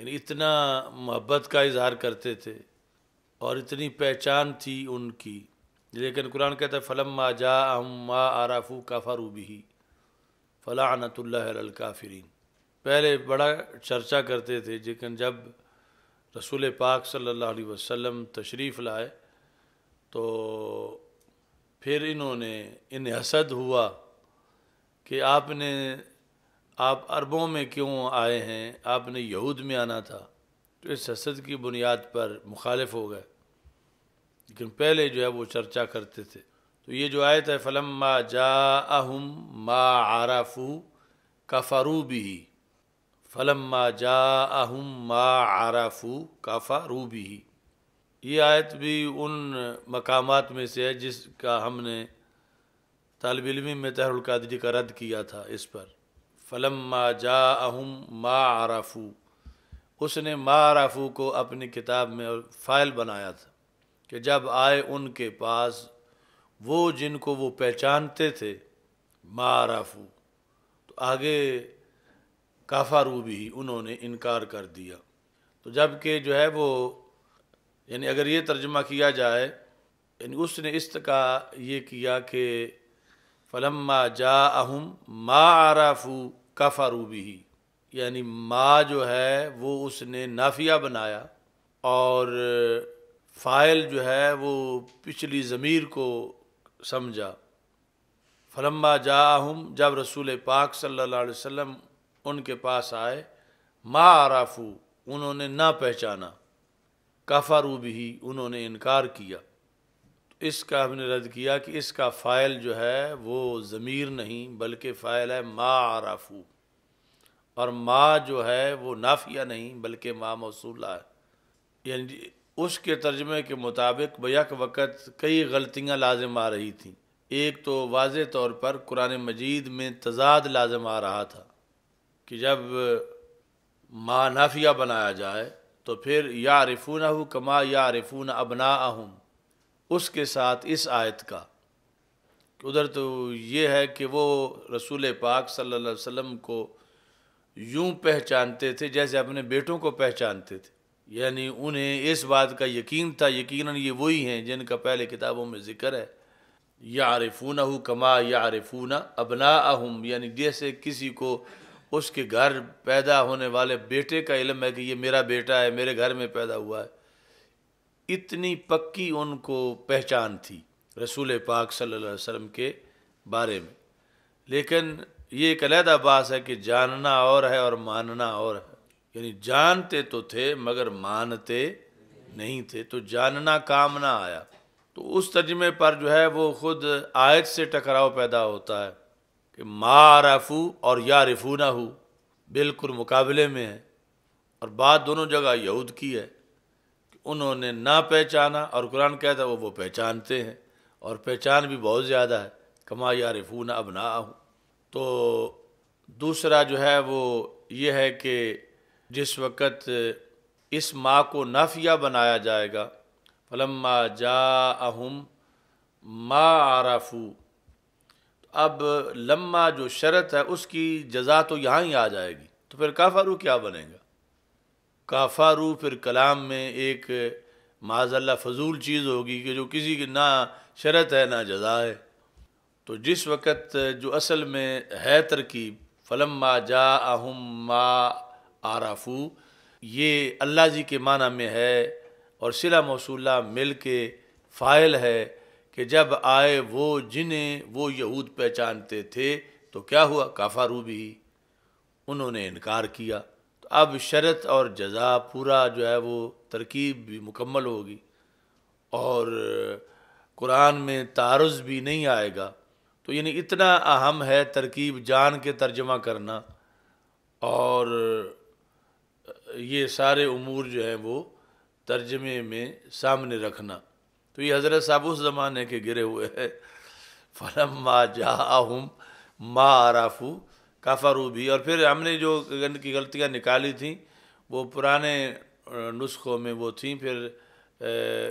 یعنی اتنا محبت کا اظہار کرتے تھے اور اتنی پہچان تھی ان کی، لیکن قرآن کہتا ہے فلما جاءہم ما عرفوا کفروا بہ فلعنۃ اللہ علی الکافرین۔ پہلے بڑا چرچا کرتے تھے، لیکن جب رسول پاک صلی اللہ علیہ وسلم تشریف لائے تو پھر انہیں حسد ہوا کہ آپ عربوں میں کیوں آئے ہیں، آپ نے یہود میں آنا تھا، تو اس حسد کی بنیاد پر مخالف ہو گئے، لیکن پہلے جو ہے وہ چرچا کرتے تھے۔ تو یہ جو آیت ہے فلما جاءہم ما عرفوا کفروا بہ، فلما جاءہم ما عرفوا کفروا بہ، یہ آیت بھی ان مقامات میں سے ہے جس کا ہم نے طالب علمی میں طاہر القادری کا رد کیا تھا اس پر۔ فلما جاءہم ما عرفوا، اس نے ما عرفوا کو اپنی کتاب میں فائل بنایا تھا کہ جب آئے ان کے پاس وہ جن کو وہ پہچانتے تھے، ما عرفوا، تو آگے کفروا بہ، انہوں نے انکار کر دیا۔ تو جب کہ جو ہے وہ، یعنی اگر یہ ترجمہ کیا جائے، یعنی اس نے اس کا یہ کیا کہ فلما جاءہم ما عرفوا کفروا بہ، یعنی ما جو ہے وہ اس نے نافیہ بنایا اور فاعل جو ہے وہ پچھلی ضمیر کو سمجھا۔ فلما جاءہم، جب رسول پاک صلی اللہ علیہ وسلم ان کے پاس آئے، ما عرفوا، انہوں نے نہ پہچانا، کفروا بہ، انہوں نے انکار کیا۔ اس کا ہم نے رد کیا کہ اس کا فاعل جو ہے وہ ضمیر نہیں بلکہ فاعل ہے ما عرفوا، اور ما جو ہے وہ نافیہ نہیں بلکہ ما موصولہ ہے۔ یعنی اس کے ترجمے کے مطابق بیک وقت کئی غلطیاں لازم آ رہی تھیں۔ ایک تو واضح طور پر قرآن مجید میں تضاد لازم آ رہا تھا کہ جب ما نافیہ بنایا جائے تو پھر یعرفونہ کما یعرفون ابناءہم، اس کے ساتھ اس آیت کا ادھر تو یہ ہے کہ وہ رسول پاک صلی اللہ علیہ وسلم کو یوں پہچانتے تھے جیسے اپنے بیٹوں کو پہچانتے تھے، یعنی انہیں اس بات کا یقین تھا یقیناً یہ وہی ہیں جن کا پہلے کتابوں میں ذکر ہے، یعرفونہ کما یعرفون ابناءہم، یعنی جیسے کسی کو اس کے گھر پیدا ہونے والے بیٹے کا علم ہے کہ یہ میرا بیٹا ہے، میرے گھر میں پیدا ہوا ہے، اتنی پکی ان کو پہچان تھی رسول پاک صلی اللہ علیہ وسلم کے بارے میں۔ لیکن یہ ایک علیحدہ بات ہے کہ جاننا اور ہے اور ماننا اور ہے، یعنی جانتے تو تھے مگر مانتے نہیں تھے، تو جاننا کام نہ آیا۔ تو اس ترجمے پر جو ہے وہ خود آیت سے ٹکراؤ پیدا ہوتا ہے کہ ما عرفوا اور یعرفونہ بالکل مقابلے میں ہے، اور بات دونوں جگہ یہود کی ہے، انہوں نے نہ پہچانا، اور قرآن کہتا ہے وہ پہچانتے ہیں، اور پہچان بھی بہت زیادہ ہے، کما یعرفون ابناءہم۔ تو دوسرا جو ہے وہ یہ ہے کہ جس وقت اس ما کو نافیہ بنایا جائے گا، فلما جاءہم ما عرفوا، اب لما جو شرط ہے اس کی جزا تو یہاں ہی آ جائے گی، تو پھر کافروا کیا بنے گا؟ کافروا پھر کلام میں ایک معاذ اللہ فضول چیز ہوگی کہ جو کسی کی نہ شرط ہے نہ جزا ہے۔ تو جس وقت جو اصل میں ہے ترکیب فلما جاءہم ما عرفوا، یہ اللہ جی کے معنی میں ہے اور صلہ موصولہ مل کے فاعل ہے کہ جب آئے وہ جنہیں وہ یہود پہچانتے تھے تو کیا ہوا؟ کفروا بہ، انہوں نے انکار کیا۔ تو اب شرط اور جزا پورا جو ہے وہ ترکیب بھی مکمل ہوگی، اور قرآن میں تعارض بھی نہیں آئے گا۔ تو یعنی اتنا اہم ہے ترکیب جان کے ترجمہ کرنا، اور یہ سارے امور جو ہیں وہ ترجمے میں سامنے رکھنا۔ تو یہ حضرت صاحب اس زمانے کے گرے ہوئے ہیں، فلما جاءہم ما عرفوا کفروا بہ، اور پھر ہم نے جو ان کی غلطیاں نکالی تھیں وہ پرانے نسخوں میں وہ تھیں، پھر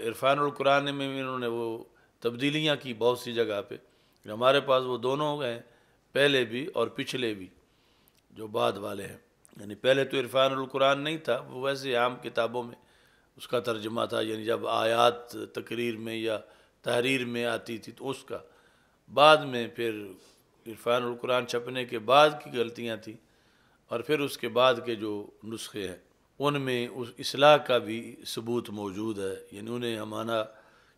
عرفان القرآن میں انہوں نے وہ تبدیلیاں کی بہت سی جگہ پہ، ہمارے پاس وہ دونوں ہیں، پہلے بھی اور پچھلے بھی جو بعد والے ہیں۔ یعنی پہلے تو عرفان القرآن نہیں تھا، وہ ویسے عام کتابوں میں اس کا ترجمہ تھا، یعنی جب آیات تقریر میں یا تحریر میں آتی تھی تو اس کا۔ بعد میں پھر عرفان القرآن چھپنے کے بعد کی غلطیاں تھیں، اور پھر اس کے بعد کے جو نسخے ہیں ان میں اس اصلاح کا بھی ثبوت موجود ہے، یعنی انہیں ہمارا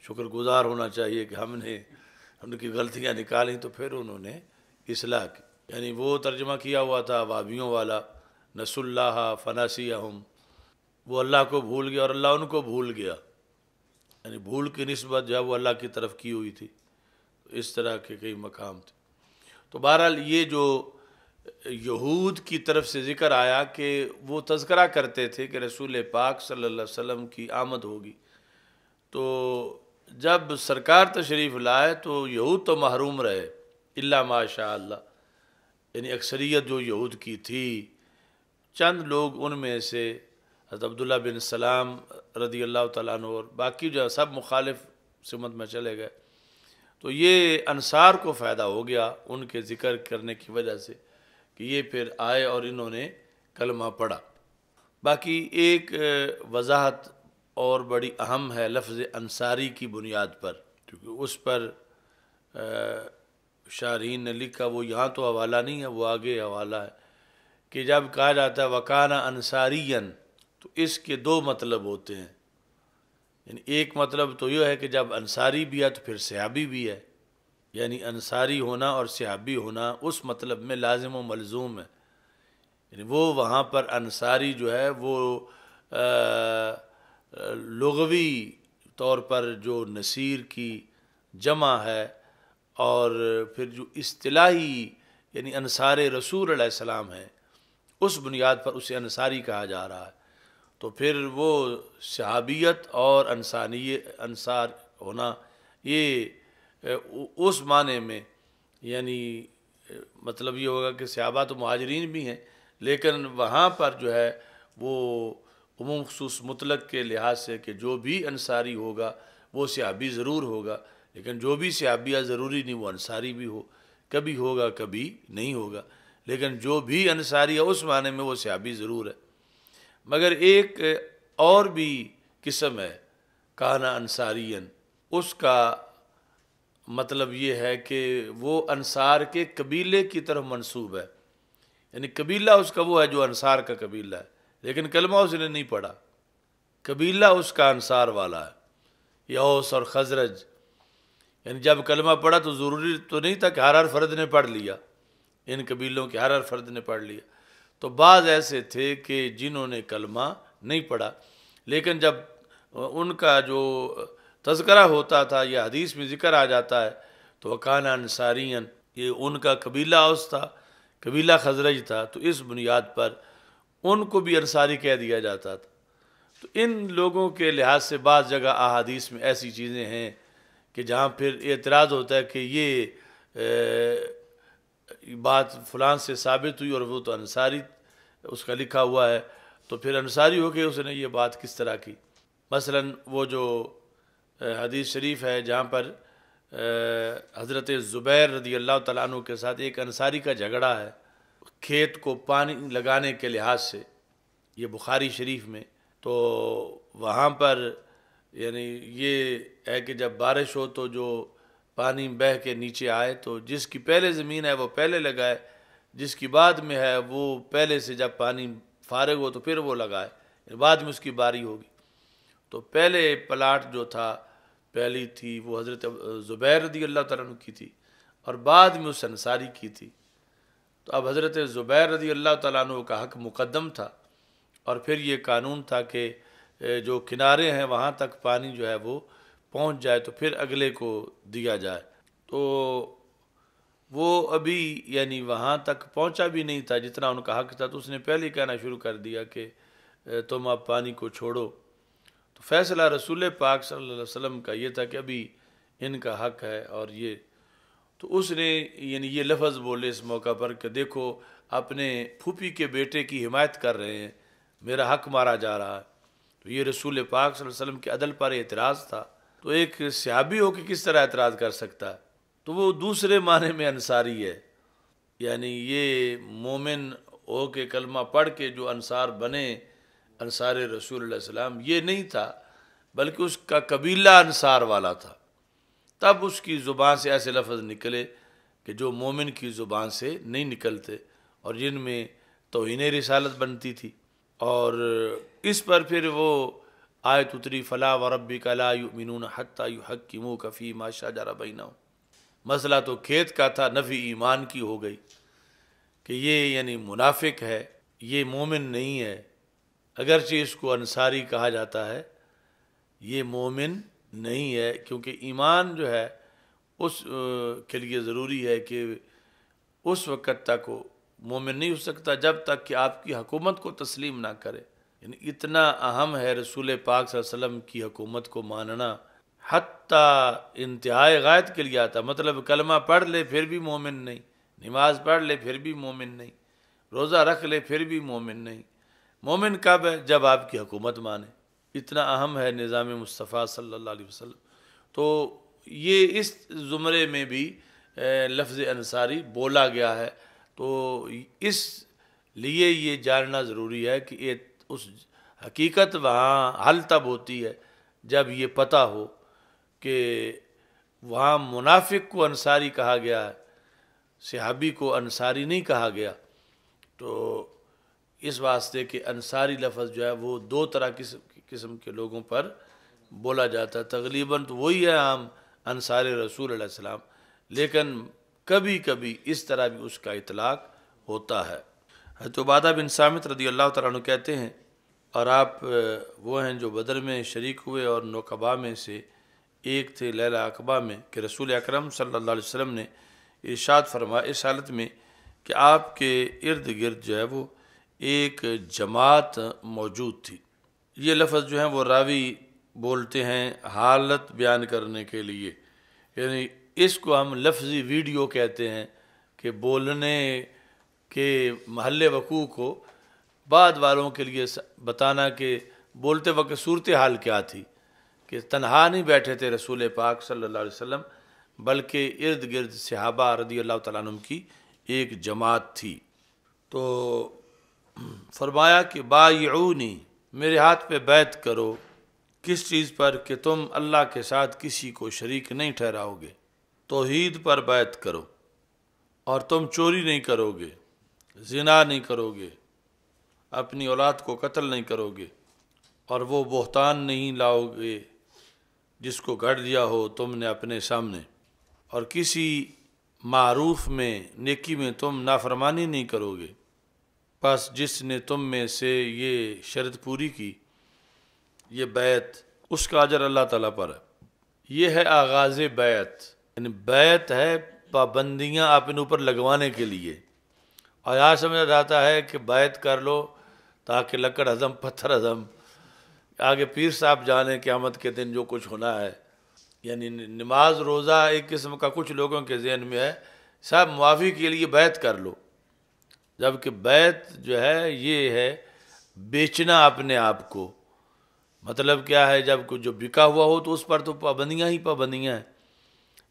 شکر گزار ہونا چاہیے کہ ہم نے ان کی غلطیاں نکالیں تو پھر انہوں نے اصلاح کی۔ یعنی وہ ترجمہ کیا ہوا تھا وہابیوں والا، نس اللہ فناسیہم، وہ اللہ کو بھول گیا اور اللہ ان کو بھول گیا، یعنی بھول کی نسبت جو ہے وہ اللہ کی طرف کی ہوئی تھی۔ اس طرح کے کئی مقام تھے۔ تو بہرحال یہ جو یہود کی طرف سے ذکر آیا کہ وہ تذکرہ کرتے تھے کہ رسول پاک صلی اللہ علیہ وسلم کی آمد ہوگی، تو جب سرکار تشریف لائے تو یہود تو محروم رہے الا ماشاء اللہ، یعنی اکثریت جو یہود کی تھی، چند لوگ ان میں سے حضرت عبداللہ بن سلام رضی اللہ تعالیٰ عنہ اور باقی جو سب مخالف سمت میں چلے گئے۔ تو یہ انصار کو فائدہ ہو گیا ان کے ذکر کرنے کی وجہ سے کہ یہ پھر آئے اور انہوں نے کلمہ پڑھا۔ باقی ایک وضاحت اور بڑی اہم ہے لفظ انصاری کی بنیاد پر، کیونکہ اس پر شارحین نے لکھا، وہ یہاں تو حوالہ نہیں ہے، وہ آگے حوالہ ہے، کہ جب کہا جاتا ہے وَكَانَ انصاریًا تو اس کے دو مطلب ہوتے ہیں۔ یعنی ایک مطلب تو یہ ہے کہ جب انصاری بھی ہے تو پھر صحابی بھی ہے، یعنی انصاری ہونا اور صحابی ہونا اس مطلب میں لازم و ملزوم ہے۔ یعنی وہ وہاں پر انصاری جو ہے وہ لغوی طور پر جو نصیر کی جمع ہے، اور پھر جو اصطلاحی یعنی انصار رسول علیہ السلام ہے اس بنیاد پر اسے انصاری کہا جا رہا ہے۔ تو پھر وہ صحابیت اور انصار ہونا یہ اس معنی میں، یعنی مطلب یہ ہوگا کہ صحابہ تو مہاجرین بھی ہیں، لیکن وہاں پر جو ہے وہ عموم خصوص مطلق کے لحاظ سے کہ جو بھی انصاری ہوگا وہ صحابی ضرور ہوگا، لیکن جو بھی صحابی ہے ضروری نہیں وہ انصاری بھی ہو، کبھی ہوگا کبھی نہیں ہوگا، لیکن جو بھی انصاری ہے اس معنی میں وہ صحابی ضرور ہے۔ مگر ایک اور بھی قسم ہے کانا انصارین، اس کا مطلب یہ ہے کہ وہ انصار کے قبیلے کی طرف منسوب ہے، یعنی قبیلہ اس کا وہ ہے جو انصار کا قبیلہ ہے، لیکن کلمہ اس نے نہیں پڑھا، قبیلہ اس کا انصار والا ہے، یا اوس اور خزرج۔ یعنی جب کلمہ پڑھا تو ضروری تو نہیں تھا کہ ہر فرد نے پڑھ لیا، ان قبیلوں کے ہر فرد نے پڑھ لیا، تو بعض ایسے تھے کہ جنہوں نے کلمہ نہیں پڑھا، لیکن جب ان کا جو تذکرہ ہوتا تھا یا حدیث میں ذکر آ جاتا ہے تو وَكَانَ انصاریًا، یہ ان کا قبیلہ اوس تھا، قبیلہ خزرج تھا، تو اس بنیاد پر ان کو بھی انصاری کہہ دیا جاتا تھا۔ تو ان لوگوں کے لحاظ سے بعض جگہ احادیث میں ایسی چیزیں ہیں کہ جہاں پھر اعتراض ہوتا ہے کہ یہ بات فلان سے ثابت ہوئی اور وہ تو انصاری اس کا لکھا ہوا ہے، تو پھر انصاری ہو کے اس نے یہ بات کس طرح کی؟ مثلا وہ جو حدیث شریف ہے جہاں پر حضرت زبیر رضی اللہ تعالیٰ عنہ کے ساتھ ایک انصاری کا جھگڑا ہے کھیت کو پانی لگانے کے لحاظ سے، یہ بخاری شریف میں، تو وہاں پر یعنی یہ ہے کہ جب بارش ہو تو جو پانی بہہ کے نیچے آئے تو جس کی پہلے زمین ہے وہ پہلے لگائے، جس کی بعد میں ہے وہ پہلے سے جب پانی فارغ ہو تو پھر وہ لگائے، بعد میں اس کی باری ہوگی۔ تو پہلے پلاٹ جو تھا، پہلی تھی وہ حضرت زبیر رضی اللہ تعالیٰ عنہ کی تھی، اور بعد میں اس انصاری کی تھی۔ تو اب حضرت زبیر رضی اللہ تعالیٰ عنہ کا حق مقدم تھا، اور پھر یہ قانون تھا کہ جو کنارے ہیں وہاں تک پانی جو ہے وہ پہنچ جائے تو پھر اگلے کو دیا جائے۔ تو وہ ابھی یعنی وہاں تک پہنچا بھی نہیں تھا جتنا ان کا حق تھا، تو اس نے پہلے کہنا شروع کر دیا کہ تم اب پانی کو چھوڑو۔ تو فیصلہ رسول پاک صلی اللہ علیہ وسلم کا یہ تھا کہ ابھی ان کا حق ہے، اور یہ تو اس نے یعنی یہ لفظ بولے اس موقع پر کہ دیکھو اپنے پھوپھی کے بیٹے کی حمایت کر رہے ہیں، میرا حق مارا جا رہا ہے۔ تو یہ رسول پاک صلی اللہ علیہ وسلم کے عدل پر اعتراض تھا، تو ایک صحابی ہو کہ کس طرح اعتراض کر سکتا ہے؟ تو وہ دوسرے معنی میں انصاری ہے، یعنی یہ مومن ہو کے کلمہ پڑھ کے جو انصار بنے، انصار رسول اللہ صلی اللہ علیہ وسلم، یہ نہیں تھا، بلکہ اس کا قبیلہ انصار والا تھا۔ تب اس کی زبان سے ایسے لفظ نکلے کہ جو مومن کی زبان سے نہیں نکلتے، اور جن میں توہین رسالت بنتی تھی۔ اور اس پر پھر وہ آیت اتری، فلا وربک لا یؤمنون حتی یحکموک فیما شجر بینہم۔ مسئلہ تو کھیت کا تھا، نفی ایمان کی ہو گئی کہ یہ یعنی منافق ہے، یہ مومن نہیں ہے، اگرچہ اس کو انصاری کہا جاتا ہے، یہ مومن نہیں ہے، کیونکہ ایمان جو ہے اس کے لیے ضروری ہے کہ اس وقت تک وہ مومن نہیں ہو سکتا جب تک کہ آپ کی حکومت کو تسلیم نہ کرے۔ یعنی اتنا اہم ہے رسول پاک صلی اللہ علیہ وسلم کی حکومت کو ماننا، حتیٰ انتہائی غایت کے لیے آتا، مطلب کلمہ پڑھ لے پھر بھی مومن نہیں، نماز پڑھ لے پھر بھی مومن نہیں، روزہ رکھ لے پھر بھی مومن نہیں۔ مومن کب ہے؟ جب آپ کی حکومت مانے۔ اتنا اہم ہے نظام مصطفیٰ صلی اللہ علیہ وسلم۔ تو یہ اس زمرے میں بھی لفظ انصاری بولا گیا ہے، تو اس لیے یہ جاننا ضروری ہے کہ اس حقیقت وہاں حل تب ہوتی ہے جب یہ پتہ ہو کہ وہاں منافق کو انصاری کہا گیا ہے، صحابی کو انصاری نہیں کہا گیا۔ تو اس واسطے کہ انصاری لفظ جو ہے وہ دو طرح قسم کے لوگوں پر بولا جاتا ہے، تقریباً تو وہی ہے عام انصار رسول علیہ السلام، لیکن کبھی کبھی اس طرح بھی اس کا اطلاق ہوتا ہے۔ حضرت عبادہ بن صامت رضی اللہ تعالیٰ عنہ کہتے ہیں، اور آپ وہ ہیں جو بدر میں شریک ہوئے اور نقبہ میں سے ایک تھے لیلہ عقبہ میں، کہ رسول اکرم صلی اللہ علیہ وسلم نے ارشاد فرمایا اس حالت میں کہ آپ کے ارد گرد جو ہے وہ ایک جماعت موجود تھی۔ یہ لفظ جو ہیں وہ راوی بولتے ہیں حالت بیان کرنے کے لیے، یعنی اس کو ہم لفظی ویڈیو کہتے ہیں کہ بولنے کے محل وقوع کو بعد والوں کے لیے بتانا کہ بولتے وقت صورتحال کیا تھی، کہ تنہا نہیں بیٹھے تھے رسول پاک صلی اللہ علیہ وسلم، بلکہ ارد گرد صحابہ رضی اللہ تعالیٰ عنہ کی ایک جماعت تھی۔ تو فرمایا کہ بایعونی، میرے ہاتھ پہ بیعت کرو، کس چیز پر؟ کہ تم اللہ کے ساتھ کسی کو شریک نہیں ٹھہراؤ گے، توحید پر بیعت کرو، اور تم چوری نہیں کرو گے، زنا نہیں کرو گے، اپنی اولاد کو قتل نہیں کرو گے، اور وہ بہتان نہیں لاؤ گے جس کو گھڑ دیا ہو تم نے اپنے سامنے، اور کسی معروف میں نیکی میں تم نافرمانی نہیں کرو گے۔ پس جس نے تم میں سے یہ شرط پوری کی، یہ بیعت، اس کا اجر اللہ تعالیٰ پر ہے۔ یہ ہے آغاز بیعت، یعنی بیعت ہے پابندیاں اپنے اوپر لگوانے کے لیے، اور یہاں سمجھا جاتا ہے کہ بیعت کر لو تاکہ لکڑ ہضم پتھر ہضم، آگے پیر صاحب جانے قیامت کے دن جو کچھ ہونا ہے۔ یعنی نماز روزہ ایک قسم کا کچھ لوگوں کے ذہن میں ہے، صاحب معافی کے لیے بیعت کر لو، جبکہ بیعت جو ہے یہ ہے بیچنا اپنے آپ کو۔ مطلب کیا ہے؟ جب کوئی جو بکا ہوا ہو تو اس پر تو پابندیاں ہی پابندیاں ہیں،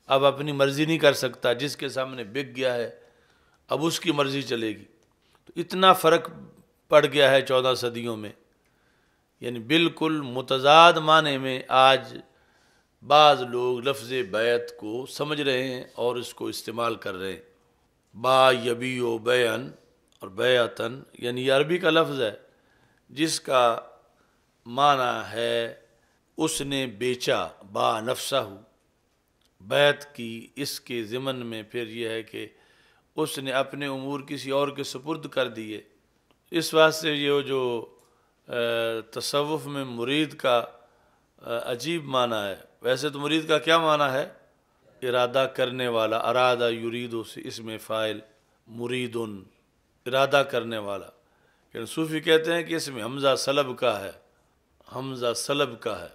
اب اپنی مرضی نہیں کر سکتا، جس کے سامنے بک گیا ہے اب اس کی مرضی چلے گی۔ تو اتنا فرق پڑ گیا ہے 14 صدیوں میں، یعنی بالکل متضاد معنی میں آج بعض لوگ لفظ بیعت کو سمجھ رہے ہیں اور اس کو استعمال کر رہے ہیں۔ با یبیع بیعن اور بیعتن، یعنی یہ عربی کا لفظ ہے جس کا معنی ہے اس نے بیچا، با نفسہ، بیعت کی اس کے ضمن میں پھر یہ ہے کہ اس نے اپنے امور کسی اور کے سپرد کر دیے۔ اس واسطے یہ جو تصوف میں مرید کا عجیب معنی ہے، ویسے تو مرید کا کیا معنی ہے؟ ارادہ کرنے والا، ارادہ یریدو سے اس میں فاعل، مریدن ارادہ کرنے والا، لیکن صوفی کہتے ہیں کہ اس میں حمزہ سلب کا ہے، حمزہ سلب کا ہے،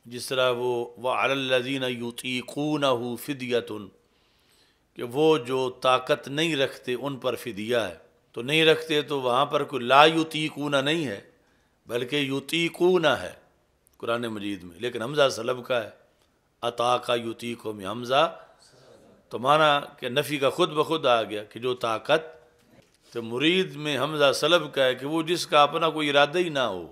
جس طرح وہ وَعَلَى الَّذِينَ يُطِيقُونَهُ فِدْيَةٌ، کہ وہ جو طاقت نہیں رکھتے ان پر فدیہ ہے۔ تو نہیں رکھتے تو وہاں پر کوئی لا یطیقون نہیں ہے، بلکہ یطیقون ہے قرآن مجید میں، لیکن حمزہ سلب کا ہے، اطاق یطیق میں حمزہ، تو معنی کہ نفی کا خود بخود آ گیا کہ جو طاقت تو مرید میں حمزہ سلب کا ہے کہ وہ جس کا اپنا کوئی ارادہ ہی نہ ہو،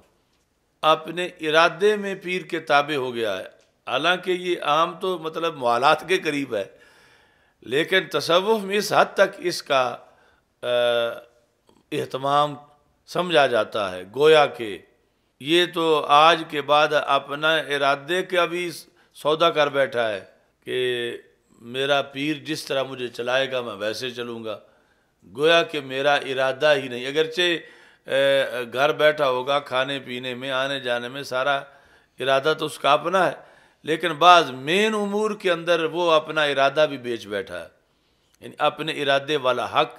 اپنے ارادے میں پیر کے تابع ہو گیا ہے۔ حالانکہ یہ عام تو مطلب موالات کے قریب ہے، لیکن تصوف میں اس حد تک اس کا اہتمام سمجھا جاتا ہے، گویا کہ یہ تو آج کے بعد اپنا ارادے کا بھی سودا کر بیٹھا ہے کہ میرا پیر جس طرح مجھے چلائے گا میں ویسے چلوں گا، گویا کہ میرا ارادہ ہی نہیں۔ اگرچہ گھر بیٹھا ہوگا، کھانے پینے میں، آنے جانے میں سارا ارادہ تو اس کا اپنا ہے، لیکن بعض مین امور کے اندر وہ اپنا ارادہ بھی بیچ بیٹھا ہے، یعنی اپنے ارادے والا حق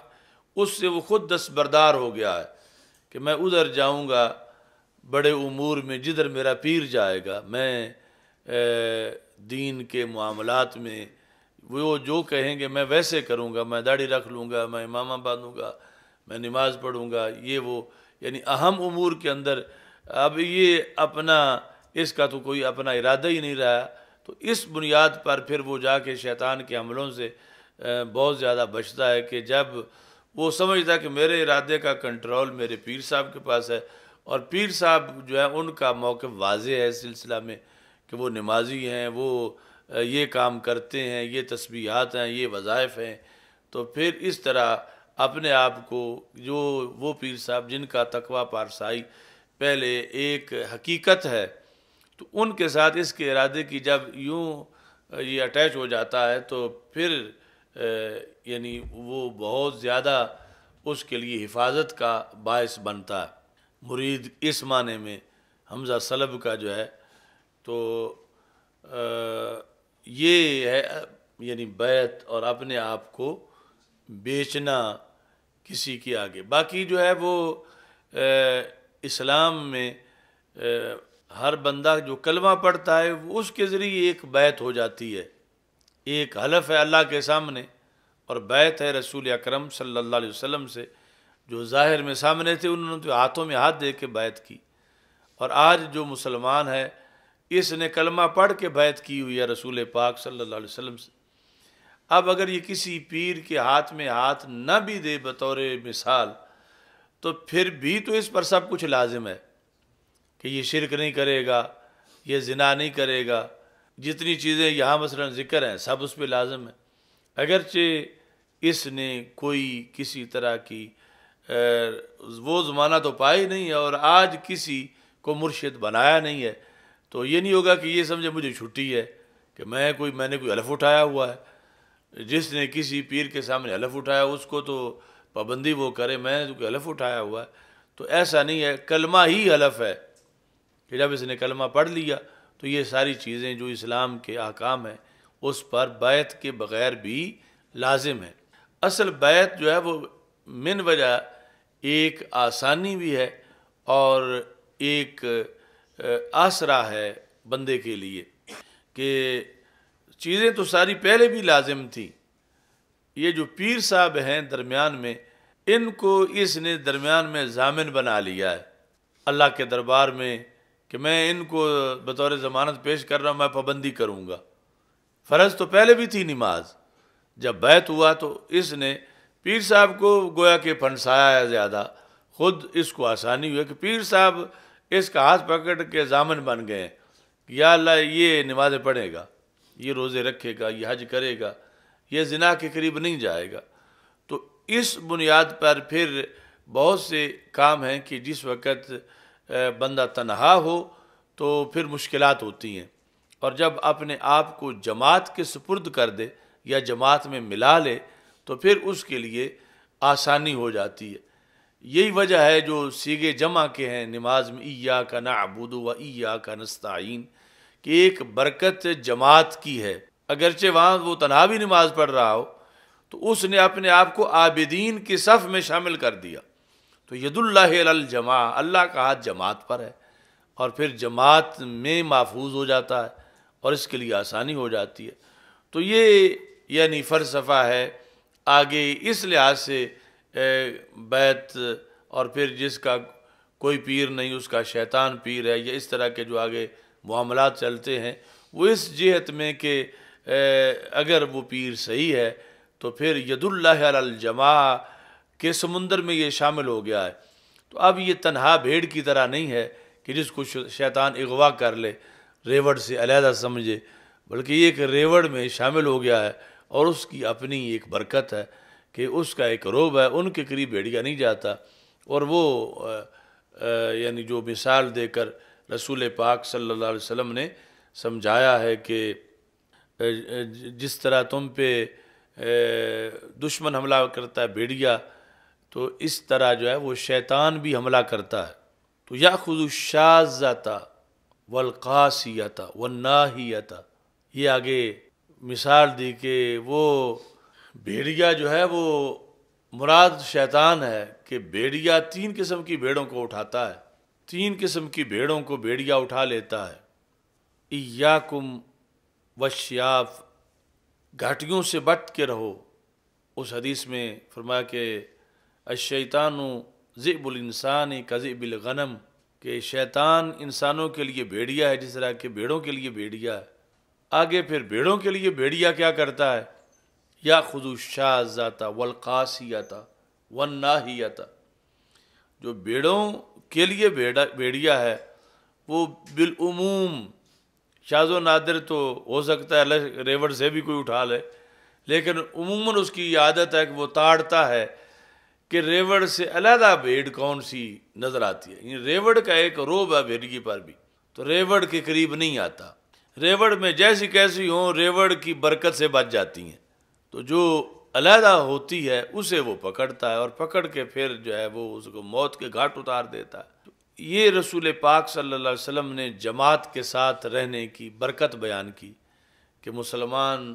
اس سے وہ خود دستبردار ہو گیا ہے کہ میں ادھر جاؤں گا بڑے امور میں جدھر میرا پیر جائے گا، میں دین کے معاملات میں وہ جو کہیں گے میں ویسے کروں گا، میں داڑھی رکھ لوں گا، میں امامہ باندھوں گا، میں نماز پڑھوں گا، یہ وہ یعنی اہم امور کے اندر اب یہ اپنا اس کا تو کوئی اپنا ارادہ ہی نہیں رہا، تو اس بنیاد پر پھر وہ جا کے شیطان کے حملوں سے بہت زیادہ بچتا ہے کہ جب وہ سمجھتا ہے کہ میرے ارادے کا کنٹرول میرے پیر صاحب کے پاس ہے، اور پیر صاحب جو ہے ان کا موقف واضح ہے اس سلسلہ میں کہ وہ نمازی ہیں، وہ یہ کام کرتے ہیں، یہ تسبیحات ہیں، یہ وظائف ہیں، تو پھر اس طرح اپنے آپ کو جو وہ پیر صاحب جن کا تقویٰ پارسائی پہلے ایک حقیقت ہے، تو ان کے ساتھ اس کے ارادے کی جب یوں یہ اٹیچ ہو جاتا ہے تو پھر یعنی وہ بہت زیادہ اس کے لیے حفاظت کا باعث بنتا ہے۔ مرید اس معنی میں حمزہ سلب کا جو ہے تو یہ ہے یعنی بیعت اور اپنے آپ کو بیچنا کسی کے آگے۔ باقی جو ہے وہ اسلام میں ہر بندہ جو کلمہ پڑھتا ہے وہ اس کے ذریعے ایک بیعت ہو جاتی ہے، ایک حلف ہے اللہ کے سامنے، اور بیعت ہے رسول اکرم صلی اللہ علیہ وسلم سے، جو ظاہر میں سامنے تھے انہوں نے تو ہاتھوں میں ہاتھ دے کے بیعت کی، اور آج جو مسلمان ہے اس نے کلمہ پڑھ کے بیعت کی ہوئی ہے رسول پاک صلی اللہ علیہ وسلم سے۔ اب اگر یہ کسی پیر کے ہاتھ میں ہاتھ نہ بھی دے بطور مثال، تو پھر بھی تو اس پر سب کچھ لازم ہے کہ یہ شرک نہیں کرے گا، یہ زنا نہیں کرے گا، جتنی چیزیں یہاں مثلا ذکر ہیں سب اس پہ لازم ہے۔ اگرچہ اس نے کوئی کسی طرح کی وہ زمانہ تو پائی نہیں ہے اور آج کسی کو مرشد بنایا نہیں ہے، تو یہ نہیں ہوگا کہ یہ سمجھے مجھے چھٹی ہے کہ میں نے کوئی حلف اٹھایا ہوا ہے۔ جس نے کسی پیر کے سامنے حلف اٹھایا اس کو تو پابندی وہ کرے، میں نے تو کوئی حلف اٹھایا ہوا ہے، تو ایسا نہیں ہے، کلمہ ہی حلف ہے کہ جب اس نے کلمہ پڑھ لیا تو یہ ساری چیزیں جو اسلام کے احکام ہیں اس پر بیعت کے بغیر بھی لازم ہے۔ اصل بیعت جو ہے وہ من وجہ ایک آسانی بھی ہے اور ایک آسرا ہے بندے کے لیے کہ چیزیں تو ساری پہلے بھی لازم تھیں، یہ جو پیر صاحب ہیں درمیان میں ان کو اس نے درمیان میں ضامن بنا لیا ہے اللہ کے دربار میں کہ میں ان کو بطور ضمانت پیش کر رہا ہوں، میں پابندی کروں گا۔ فرض تو پہلے بھی تھی نماز، جب بیعت ہوا تو اس نے پیر صاحب کو گویا کہ پھنسایا ہے زیادہ، خود اس کو آسانی ہوئی کہ پیر صاحب اس کا ہاتھ پکڑ کے ضامن بن گئے کہ یا اللہ یہ نمازیں پڑھے گا، یہ روزے رکھے گا، یہ حج کرے گا، یہ زنا کے قریب نہیں جائے گا۔ تو اس بنیاد پر پھر بہت سے کام ہیں کہ جس وقت بندہ تنہا ہو تو پھر مشکلات ہوتی ہیں، اور جب اپنے آپ کو جماعت کے سپرد کر دے یا جماعت میں ملا لے تو پھر اس کے لیے آسانی ہو جاتی ہے۔ یہی وجہ ہے جو صیغے جمع کے ہیں نماز میں، ایاک نعبد و ایاک نستعین، کہ ایک برکت جماعت کی ہے۔ اگرچہ وہاں وہ تنہا بھی نماز پڑھ رہا ہو تو اس نے اپنے آپ کو عابدین کی صف میں شامل کر دیا، تو ید اللہ علی الجماع، اللہ کا ہاتھ جماعت پر ہے، اور پھر جماعت میں محفوظ ہو جاتا ہے اور اس کے لیے آسانی ہو جاتی ہے۔ تو یہ یعنی فلسفہ ہے آگے اس لحاظ سے بیعت، اور پھر جس کا کوئی پیر نہیں اس کا شیطان پیر ہے، یا اس طرح کے جو آگے معاملات چلتے ہیں وہ اس جہت میں کہ اگر وہ پیر صحیح ہے تو پھر ید اللہ علی الجماع کہ سمندر میں یہ شامل ہو گیا ہے۔ تو اب یہ تنہا بھیڑ کی طرح نہیں ہے کہ جس کو شیطان اغوا کر لے، ریوڑ سے علیحدہ سمجھے، بلکہ یہ ایک ریوڑ میں شامل ہو گیا ہے، اور اس کی اپنی ایک برکت ہے کہ اس کا ایک روب ہے، ان کے قریب بھیڑیا نہیں جاتا۔ اور وہ یعنی جو مثال دے کر رسول پاک صلی اللہ علیہ وسلم نے سمجھایا ہے کہ جس طرح تم پہ دشمن حملہ کرتا ہے بھیڑیا، تو اس طرح جو ہے وہ شیطان بھی حملہ کرتا ہے۔ تو یاخذ الشاذۃ والقاسیۃ والناہیۃ، یہ آگے مثال دی کہ وہ بھیڑیا جو ہے وہ مراد شیطان ہے، کہ بھیڑیا 3 قسم کی بھیڑوں کو اٹھاتا ہے، 3 قسم کی بھیڑوں کو بھیڑیا اٹھا لیتا ہے۔ ایاکم والشیاف، گھاٹیوں سے بچ کے رہو۔ اس حدیث میں فرمایا کہ الشیطان ذئب الانسان کذئب الغنم، کہ شیطان انسانوں کے لیے بھیڑیا ہے جس طرح کہ بھیڑوں کے لیے بھیڑیا ہے۔ آگے پھر بھیڑوں کے لیے بھیڑیا کیا کرتا ہے؟ یاخذ الشاذۃ والقاسیۃ والناہیۃ، جو بھیڑوں کے لیے بھیڑیا ہے وہ بالعموم، شاذ و نادر تو ہو سکتا ہے ریوڑ سے بھی کوئی اٹھا لے، لیکن عموماً اس کی یہ عادت ہے کہ وہ تاڑتا ہے کہ ریوڑ سے علیحدہ بھیڑ کون سی نظر آتی ہے۔ یعنی ریوڑ کا ایک روب ہے بھیڑیے پر بھی، تو ریوڑ کے قریب نہیں آتا۔ ریوڑ میں جیسی کیسی ہوں، ریوڑ کی برکت سے بچ جاتی ہیں، تو جو علیحدہ ہوتی ہے اسے وہ پکڑتا ہے، اور پکڑ کے پھر جو ہے وہ اس کو موت کے گھاٹ اتار دیتا ہے۔ یہ رسول پاک صلی اللہ علیہ وسلم نے جماعت کے ساتھ رہنے کی برکت بیان کی کہ مسلمان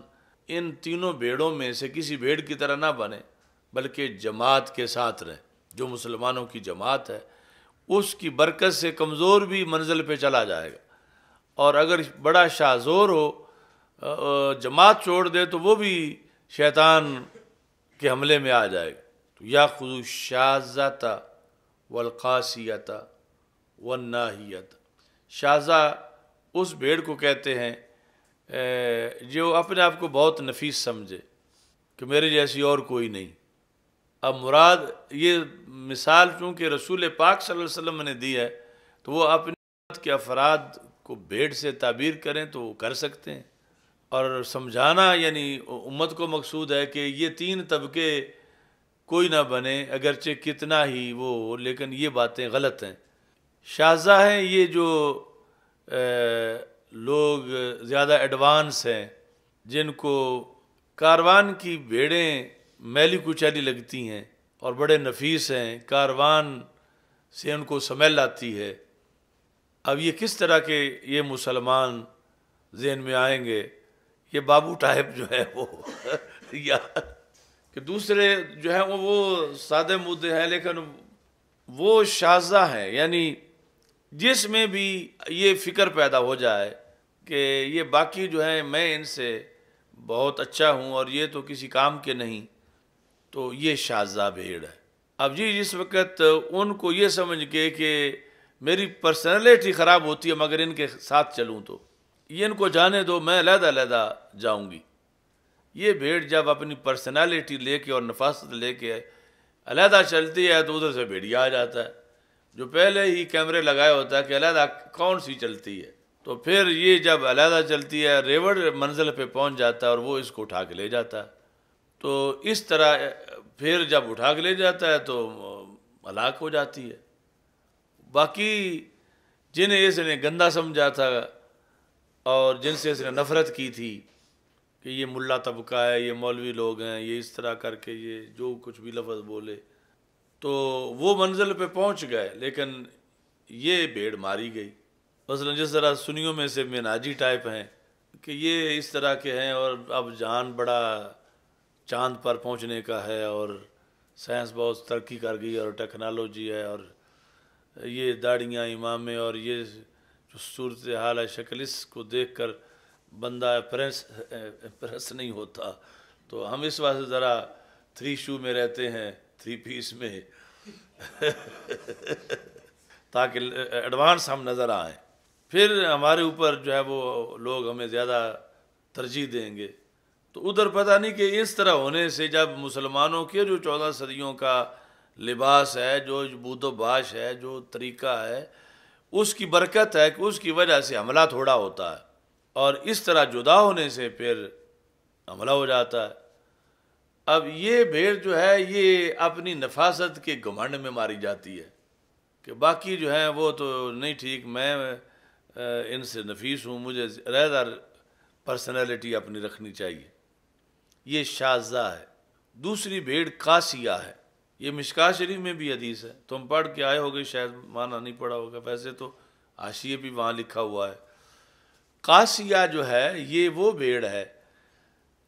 ان تینوں بھیڑوں میں سے کسی بھیڑ کی طرح نہ بنے، بلکہ جماعت کے ساتھ رہیں۔ جو مسلمانوں کی جماعت ہے اس کی برکت سے کمزور بھی منزل پہ چلا جائے گا، اور اگر بڑا شاذور ہو جماعت چھوڑ دے تو وہ بھی شیطان کے حملے میں آ جائے گا۔ تو یاخذ الشاذۃ والقاسیۃ والناہیۃ، شاذہ اس بھیڑ کو کہتے ہیں جو اپنے آپ کو بہت نفیس سمجھے کہ میرے جیسی اور کوئی نہیں۔ اب مراد یہ مثال چونکہ رسول پاک صلی اللہ علیہ وسلم نے دی ہے، تو وہ اپنی امت کے افراد کو بھیڑ سے تعبیر کریں تو وہ کر سکتے ہیں، اور سمجھانا یعنی امت کو مقصود ہے کہ یہ 3 طبقے کوئی نہ بنے، اگرچہ کتنا ہی وہ ہو، لیکن یہ باتیں غلط ہیں۔ شاذہ ہیں یہ جو لوگ زیادہ ایڈوانس ہیں، جن کو کاروان کی بھیڑیں میلی کچیلی لگتی ہیں اور بڑے نفیس ہیں، کاروان سے ان کو سمیل آتی ہے۔ اب یہ کس طرح کے یہ مسلمان ذہن میں آئیں گے؟ یہ بابو ٹائپ جو ہے وہ یا کہ دوسرے جو ہیں وہ سادے مودے ہیں، لیکن وہ شاذہ ہیں، یعنی جس میں بھی یہ فکر پیدا ہو جائے کہ یہ باقی جو ہیں میں ان سے بہت اچھا ہوں اور یہ تو کسی کام کے نہیں، تو یہ شاذہ بھیڑ ہے۔ اب جس وقت ان کو یہ سمجھ کے کہ میری پرسنالٹی خراب ہوتی ہے مگر ان کے ساتھ چلوں تو یہ ان کو جانے دو، میں علیحدہ علیحدہ جاؤں گی، یہ بھیڑ جب اپنی پرسنالٹی لے کے اور نفاست لے کے علیحدہ چلتی ہے تو ادھر سے بھیڑیا آ جاتا ہے جو پہلے ہی کیمرے لگائے ہوتا ہے کہ علیحدہ کون سی چلتی ہے، تو پھر یہ جب علیحدہ چلتی ہے ریوڑ منزل پہ پہنچ جاتا ہے اور وہ اس کو اٹھا کے لے جاتا ہے۔ تو اس طرح پھر جب اٹھا کے لے جاتا ہے تو ہلاک ہو جاتی ہے۔ باقی جنہیں اس نے گندا سمجھا تھا اور جن سے اس نے نفرت کی تھی کہ یہ ملا طبقہ ہے، یہ مولوی لوگ ہیں، یہ اس طرح کر کے یہ جو کچھ بھی لفظ بولے، تو وہ منزل پہ پہنچ گئے، لیکن یہ بھیڑ ماری گئی۔ مثلا جس طرح سنیوں میں سے مناجی ٹائپ ہیں کہ یہ اس طرح کے ہیں، اور اب جہان بڑا چاند پر پہنچنے کا ہے اور سائنس بہت ترقی کر گئی اور ٹیکنالوجی ہے، اور یہ داڑیاں امامے اور یہ جو صورتحال ہے شکل، اس کو دیکھ کر بندہ پریس نہیں ہوتا، تو ہم اس واسطے ذرا 3 شو میں رہتے ہیں، 3 پیس میں تاکہ ایڈوانس ہم نظر آئیں، پھر ہمارے اوپر جو ہے وہ لوگ ہمیں زیادہ ترجیح دیں گے۔ تو ادھر پتہ نہیں کہ اس طرح ہونے سے جب مسلمانوں کے جو 14 صدیوں کا لباس ہے، جو بود و باش ہے، جو طریقہ ہے، اس کی برکت ہے کہ اس کی وجہ سے حملہ تھوڑا ہوتا ہے، اور اس طرح جدا ہونے سے پھر حملہ ہو جاتا ہے۔ اب یہ بھیڑ جو ہے یہ اپنی نفاست کے گھمنڈ میں ماری جاتی ہے کہ باقی جو ہیں وہ تو نہیں ٹھیک، میں ان سے نفیس ہوں، مجھے علیحدہ پرسنالٹی اپنی رکھنی چاہیے۔ یہ شاذہ ہے۔ دوسری بھیڑ قاسیہ ہے، یہ مشکاہ شریف میں بھی حدیث ہے، تم پڑھ کے آئے ہوگے، شاید معنی نہیں پڑھا ہوگا، ویسے تو حاشیے بھی وہاں لکھا ہوا ہے۔ قاسیہ جو ہے یہ وہ بھیڑ ہے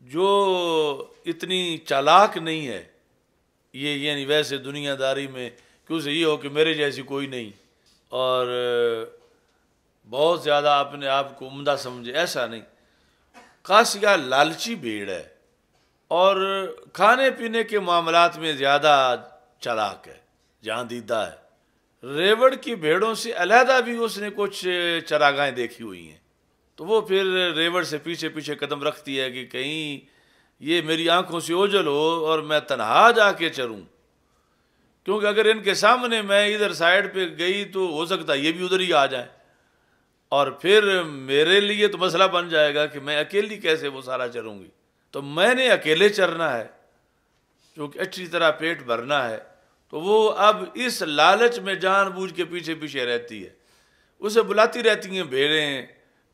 جو اتنی چالاک نہیں ہے، یہ یعنی ویسے دنیا داری میں کہ اسے یہ ہو کہ میرے جیسی کوئی نہیں، اور بہت زیادہ اپنے آپ کو عمدہ سمجھے، ایسا نہیں۔ قاسیہ لالچی بھیڑ ہے اور کھانے پینے کے معاملات میں زیادہ چالاک ہے، جہاں دیدہ ہے۔ ریوڑ کی بھیڑوں سے علیحدہ بھی اس نے کچھ چراگاہیں دیکھی ہوئی ہیں، تو وہ پھر ریوڑ سے پیچھے پیچھے قدم رکھتی ہے کہ کہیں یہ میری آنکھوں سے اوجھل ہو اور میں تنہا جا کے چروں، کیونکہ اگر ان کے سامنے میں ادھر سائیڈ پہ گئی تو ہو سکتا ہے یہ بھی ادھر ہی آ جائیں، اور پھر میرے لیے تو مسئلہ بن جائے گا کہ میں اکیلی کیسے وہ سارا چروں گی، تو میں نے اکیلے چرنا ہے کیونکہ اچھی طرح پیٹ بھرنا ہے۔ تو وہ اب اس لالچ میں جان بوجھ کے پیچھے پیچھے رہتی ہے، اسے بلاتی رہتی ہیں بھیڑیں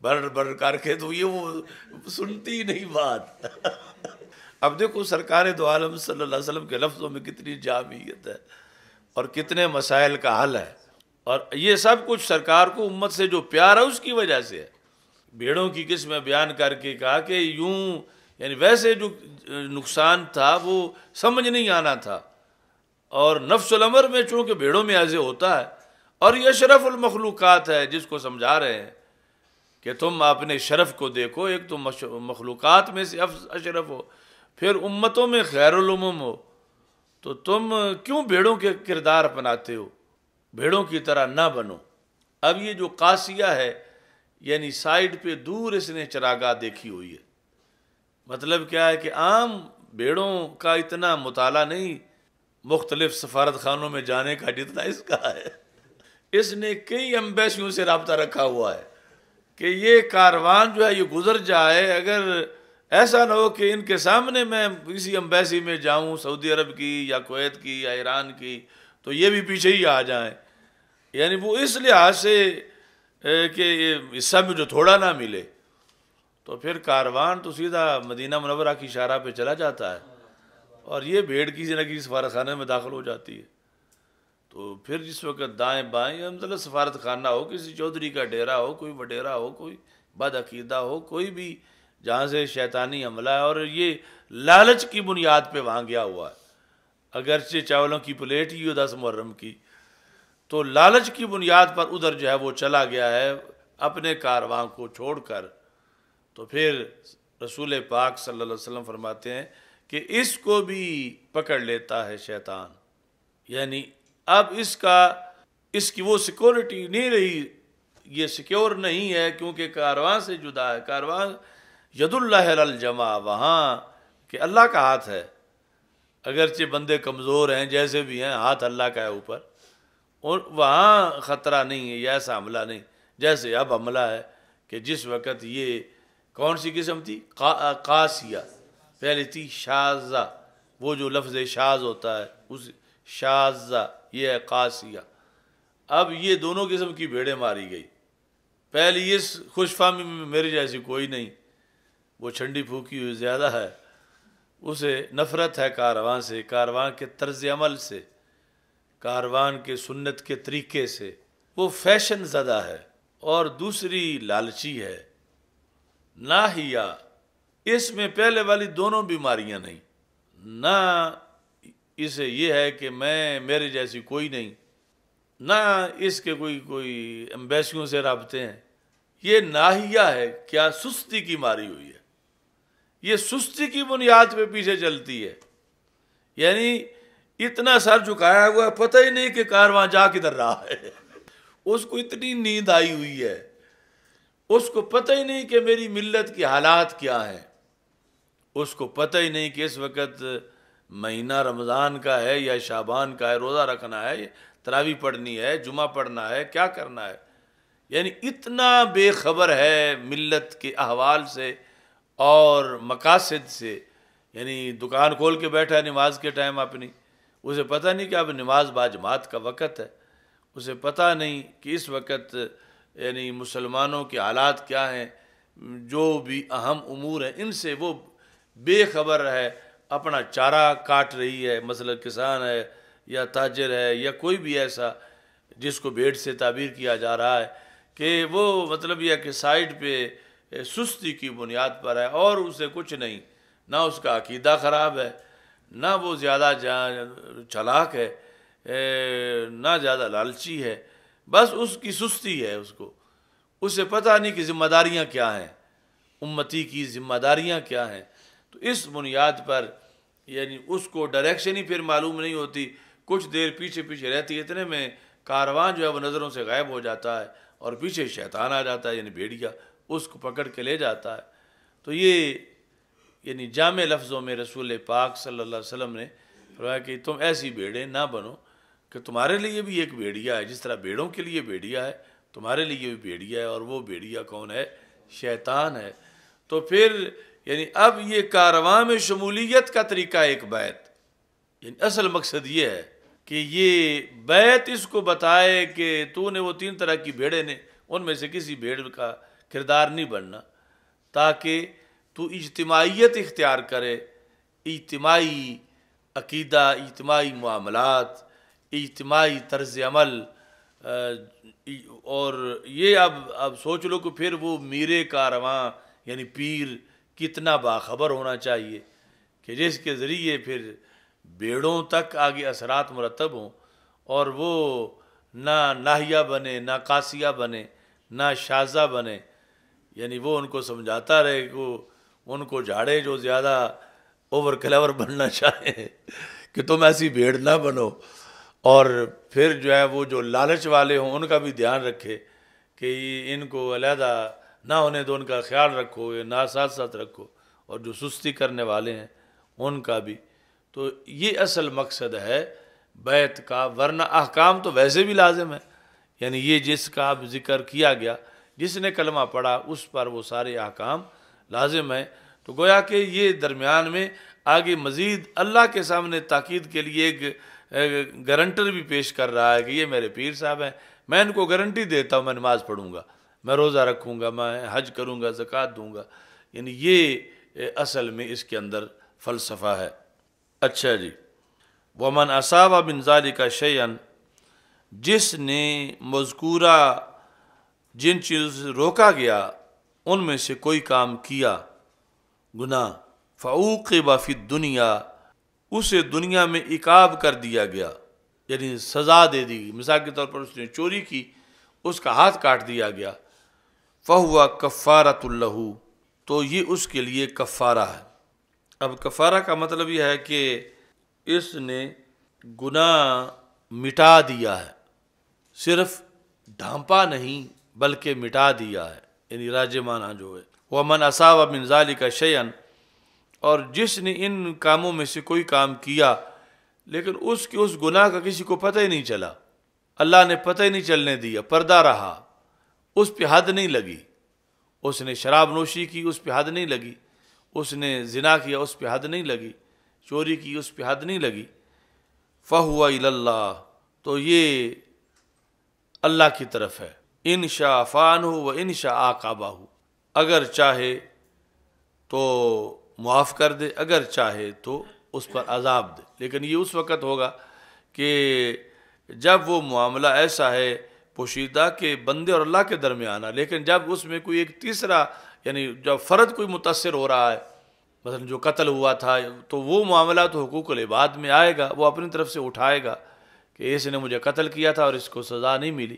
بھر بھر کر کے، تو یہ وہ سنتی نہیں بات۔ اب دیکھو سرکار دو عالم صلی اللہ علیہ وسلم کے لفظوں میں کتنی جامعیت ہے اور کتنے مسائل کا حل ہے، اور یہ سب کچھ سرکار کو امت سے جو پیار ہے اس کی وجہ سے ہے۔ بھیڑوں کی قسمیں بیان کر کے کہا کہ یوں یعنی ویسے جو نقصان تھا وہ سمجھ نہیں آنا تھا، اور نفس الامر میں چونکہ بھیڑوں میں ایسے ہوتا ہے، اور یہ اشرف المخلوقات ہے جس کو سمجھا رہے ہیں کہ تم اپنے شرف کو دیکھو، ایک تو مخلوقات میں سے اشرف ہو، پھر امتوں میں خیر الامم ہو، تو تم کیوں بھیڑوں کے کردار اپناتے ہو؟ بھیڑوں کی طرح نہ بنو۔ اب یہ جو قاسیہ ہے یعنی سائیڈ پہ دور اس نے چراگاہ دیکھی ہوئی ہے، مطلب کیا ہے کہ عام بھیڑوں کا اتنا مطالعہ نہیں مختلف سفارت خانوں میں جانے کا جتنا اس کا ہے۔ اس نے کئی ایمبیسیوں سے رابطہ رکھا ہوا ہے کہ یہ کاروان جو ہے یہ گزر جائے، اگر ایسا نہ ہو کہ ان کے سامنے میں کسی ایمبیسی میں جاؤں، سعودی عرب کی یا کویت کی یا ایران کی، تو یہ بھی پیچھے ہی آ جائیں، یعنی وہ اس لحاظ سے کہ حصہ میں جو تھوڑا نہ ملے، تو پھر کاروان تو سیدھا مدینہ منورہ کی شارع پہ چلا جاتا ہے، اور یہ بھیڑ کسی نہ کسی سفارت خانے میں داخل ہو جاتی ہے۔ تو پھر جس وقت دائیں بائیں مطلب سفارت خانہ ہو، کسی چودھری کا ڈیرا ہو، کوئی وڈیرا ہو، کوئی بد عقیدہ ہو، کوئی بھی جہاں سے شیطانی حملہ ہے، اور یہ لالچ کی بنیاد پہ وہاں گیا ہوا ہے، اگرچہ چاولوں کی پلیٹ ہی 10 محرم کی، تو لالچ کی بنیاد پر ادھر جو ہے وہ چلا گیا ہے اپنے کارواں کو چھوڑ کر۔ تو پھر رسول پاک صلی اللہ علیہ وسلم فرماتے ہیں کہ اس کو بھی پکڑ لیتا ہے شیطان، یعنی اب اس کی وہ سیکورٹی نہیں رہی، یہ سیکیور نہیں ہے کیونکہ کارواں سے جدا ہے۔ کارواں ید اللہ علی الجماع، وہاں کہ اللہ کا ہاتھ ہے، اگرچہ بندے کمزور ہیں جیسے بھی ہیں، ہاتھ اللہ کا ہے اوپر، اور وہاں خطرہ نہیں ہے، یہ ایسا حملہ نہیں جیسے اب حملہ ہے کہ جس وقت یہ کون سی قسم تھی؟ قاسیہ، پہلے تھی شاذہ، وہ جو لفظ شاذ ہوتا ہے اس شاذہ، یہ ہے قاسیہ۔ اب یہ دونوں قسم کی بھیڑیں ماری گئی۔ پہلی اس خوش فہمی میں میرے جیسی کوئی نہیں، وہ چھنڈی پھوکی ہوئی زیادہ ہے، اسے نفرت ہے کارواں سے، کارواں کے طرز عمل سے، کاروان کے سنت کے طریقے سے، وہ فیشن زدہ ہے۔ اور دوسری لالچی ہے، ناہیہ، اس میں پہلے والی دونوں بیماریاں نہیں، نہ اسے یہ ہے کہ میرے جیسی کوئی نہیں، نہ اس کے کوئی ایمبیسیوں سے رابطے ہیں، یہ ناہیہ ہے، کیا سستی کی ماری ہوئی ہے، یہ سستی کی بنیاد پہ پیچھے چلتی ہے، یعنی اتنا سر جھکایا ہوا ہے، پتہ ہی نہیں کہ کارواں جا کدھر رہا ہے، اس کو اتنی نیند آئی ہوئی ہے، اس کو پتہ ہی نہیں کہ میری ملت کی حالات کیا ہیں، اس کو پتہ ہی نہیں کہ اس وقت مہینہ رمضان کا ہے یا شعبان کا ہے، روزہ رکھنا ہے، تراویح پڑھنی ہے، جمعہ پڑھنا ہے، کیا کرنا ہے. یعنی اتنا بے خبر ہے ملت کے احوال سے اور مقاصد سے. یعنی دکان کھول کے بیٹھا ہے نماز کے ٹائم اپنی، اسے پتہ نہیں کہ اب نماز باجماعت کا وقت ہے، اسے پتہ نہیں کہ اس وقت یعنی مسلمانوں کے حالات کیا ہیں، جو بھی اہم امور ہیں ان سے وہ بے خبر ہے. اپنا چارہ کاٹ رہی ہے، مثلا کسان ہے یا تاجر ہے یا کوئی بھی ایسا جس کو بھیڑ سے تعبیر کیا جا رہا ہے، کہ وہ مطلب یہ کہ سائڈ پہ سستی کی بنیاد پر ہے اور اسے کچھ نہیں، نہ اس کا عقیدہ خراب ہے، نہ وہ زیادہ چالاک ہے، نہ زیادہ لالچی ہے، بس اس کی سستی ہے. اسے پتہ نہیں کہ ذمہ داریاں کیا ہیں، امتی کی ذمہ داریاں کیا ہیں. تو اس بنیاد پر یعنی اس کو ڈائریکشن ہی پھر معلوم نہیں ہوتی، کچھ دیر پیچھے پیچھے رہتی ہے، اتنے میں کاروان جو ہے وہ نظروں سے غائب ہو جاتا ہے اور پیچھے شیطان آ جاتا ہے، یعنی بھیڑیا اس کو پکڑ کے لے جاتا ہے. تو یہ یعنی جامع لفظوں میں رسول پاک صلی اللہ علیہ وسلم نے فرمایا کہ تم ایسی بھیڑیں نہ بنو کہ تمہارے لیے بھی ایک بھیڑیا ہے، جس طرح بھیڑوں کے لیے بھیڑیا ہے تمہارے لیے بھی بھیڑیا ہے، اور وہ بھیڑیا کون ہے؟ شیطان ہے. تو پھر یعنی اب یہ کارواں میں شمولیت کا طریقہ ایک بیعت، یعنی اصل مقصد یہ ہے کہ یہ بیعت اس کو بتائے کہ تو نے وہ 3 طرح کی بھیڑیں نے ان میں سے کسی بھیڑ کا کردار نہیں بننا، تاکہ تو اجتماعیت اختیار کرے، اجتماعی عقیدہ، اجتماعی معاملات، اجتماعی طرز عمل. اور یہ اب سوچ لو کہ پھر وہ میر کارواں یعنی پیر کتنا باخبر ہونا چاہیے کہ جس کے ذریعے پھر بھیڑوں تک آگے اثرات مرتب ہوں، اور وہ نہ ناہیہ بنے، نہ قاسیہ بنے، نہ شاذہ بنے. یعنی وہ ان کو سمجھاتا رہے کہ ان کو جھاڑے جو زیادہ اوور کلیور بننا چاہے کہ تم ایسی بھیڑ نہ بنو، اور پھر جو ہے وہ جو لالچ والے ہوں ان کا بھی دھیان رکھے کہ ان کو علیحدہ نہ ہونے دو، ان کا خیال رکھو، نہ ساتھ ساتھ رکھو، اور جو سستی کرنے والے ہیں ان کا بھی. تو یہ اصل مقصد ہے بیعت کا. ورنہ احکام تو ویسے بھی لازم ہے، یعنی یہ جس کا اب ذکر کیا گیا، جس نے کلمہ پڑھا اس پر وہ سارے احکام لازم ہیں. تو گویا کہ یہ درمیان میں آگے مزید اللہ کے سامنے تاکید کے لیے ایک گارنٹر بھی پیش کر رہا ہے کہ یہ میرے پیر صاحب ہیں، میں ان کو گارنٹی دیتا ہوں میں نماز پڑھوں گا، میں روزہ رکھوں گا، میں حج کروں گا، زکوٰۃ دوں گا. یعنی یہ اصل میں اس کے اندر فلسفہ ہے. اچھا جی، وَمَنْ أَصَابَ مِنْ ذَلِكَ شَيْئًا، جس نے مذکورہ جن چیزوں سے روکا گیا ان میں سے کوئی کام کیا گناہ، فَعُوقِبَ فِي الدُّنْيَا، اسے دنیا میں عقاب کر دیا گیا، یعنی سزا دے دی. مثال کے طور پر اس نے چوری کی، اس کا ہاتھ کاٹ دیا گیا، فَهُوَ كَفَّارَةٌ لَهُ، تو یہ اس کے لیے کفارہ ہے. اب کفارہ کا مطلب یہ ہے کہ اس نے گناہ مٹا دیا ہے، صرف ڈھانپا نہیں بلکہ مٹا دیا ہے، یعنی راج معنی جو ہے. وَمَنْ أَصَابَ مِنْ ذَلِكَ شَيْئًا، اور جس نے ان کاموں میں سے کوئی کام کیا لیکن اس گناہ کا کسی کو پتہ ہی نہیں چلا، اللہ نے پتہ ہی نہیں چلنے دیا، پردہ رہا، اس پہ حد نہیں لگی. اس نے شراب نوشی کی، اس پہ حد نہیں لگی. اس نے زنا کیا، اس پہ حد نہیں لگی. چوری کی، اس پہ حد نہیں لگی. فَهُوَ إِلَى اللَّهِ، تو یہ اللہ کی طرف ہے. إِنْ شَاءَ عَفَا وَإِنْ شَاءَ عَاقَبَهُ، اگر چاہے تو معاف کر دے، اگر چاہے تو اس پر عذاب دے. لیکن یہ اس وقت ہوگا کہ جب وہ معاملہ ایسا ہے پوشیدہ کہ بندے اور اللہ کے درمیان ہے، لیکن جب اس میں کوئی ایک تیسرا یعنی جب فرد کوئی متاثر ہو رہا ہے، مثلا جو قتل ہوا تھا، تو وہ معاملہ تو حقوق العباد میں آئے گا، وہ اپنی طرف سے اٹھائے گا کہ اس نے مجھے قتل کیا تھا اور اس کو سزا نہیں ملی،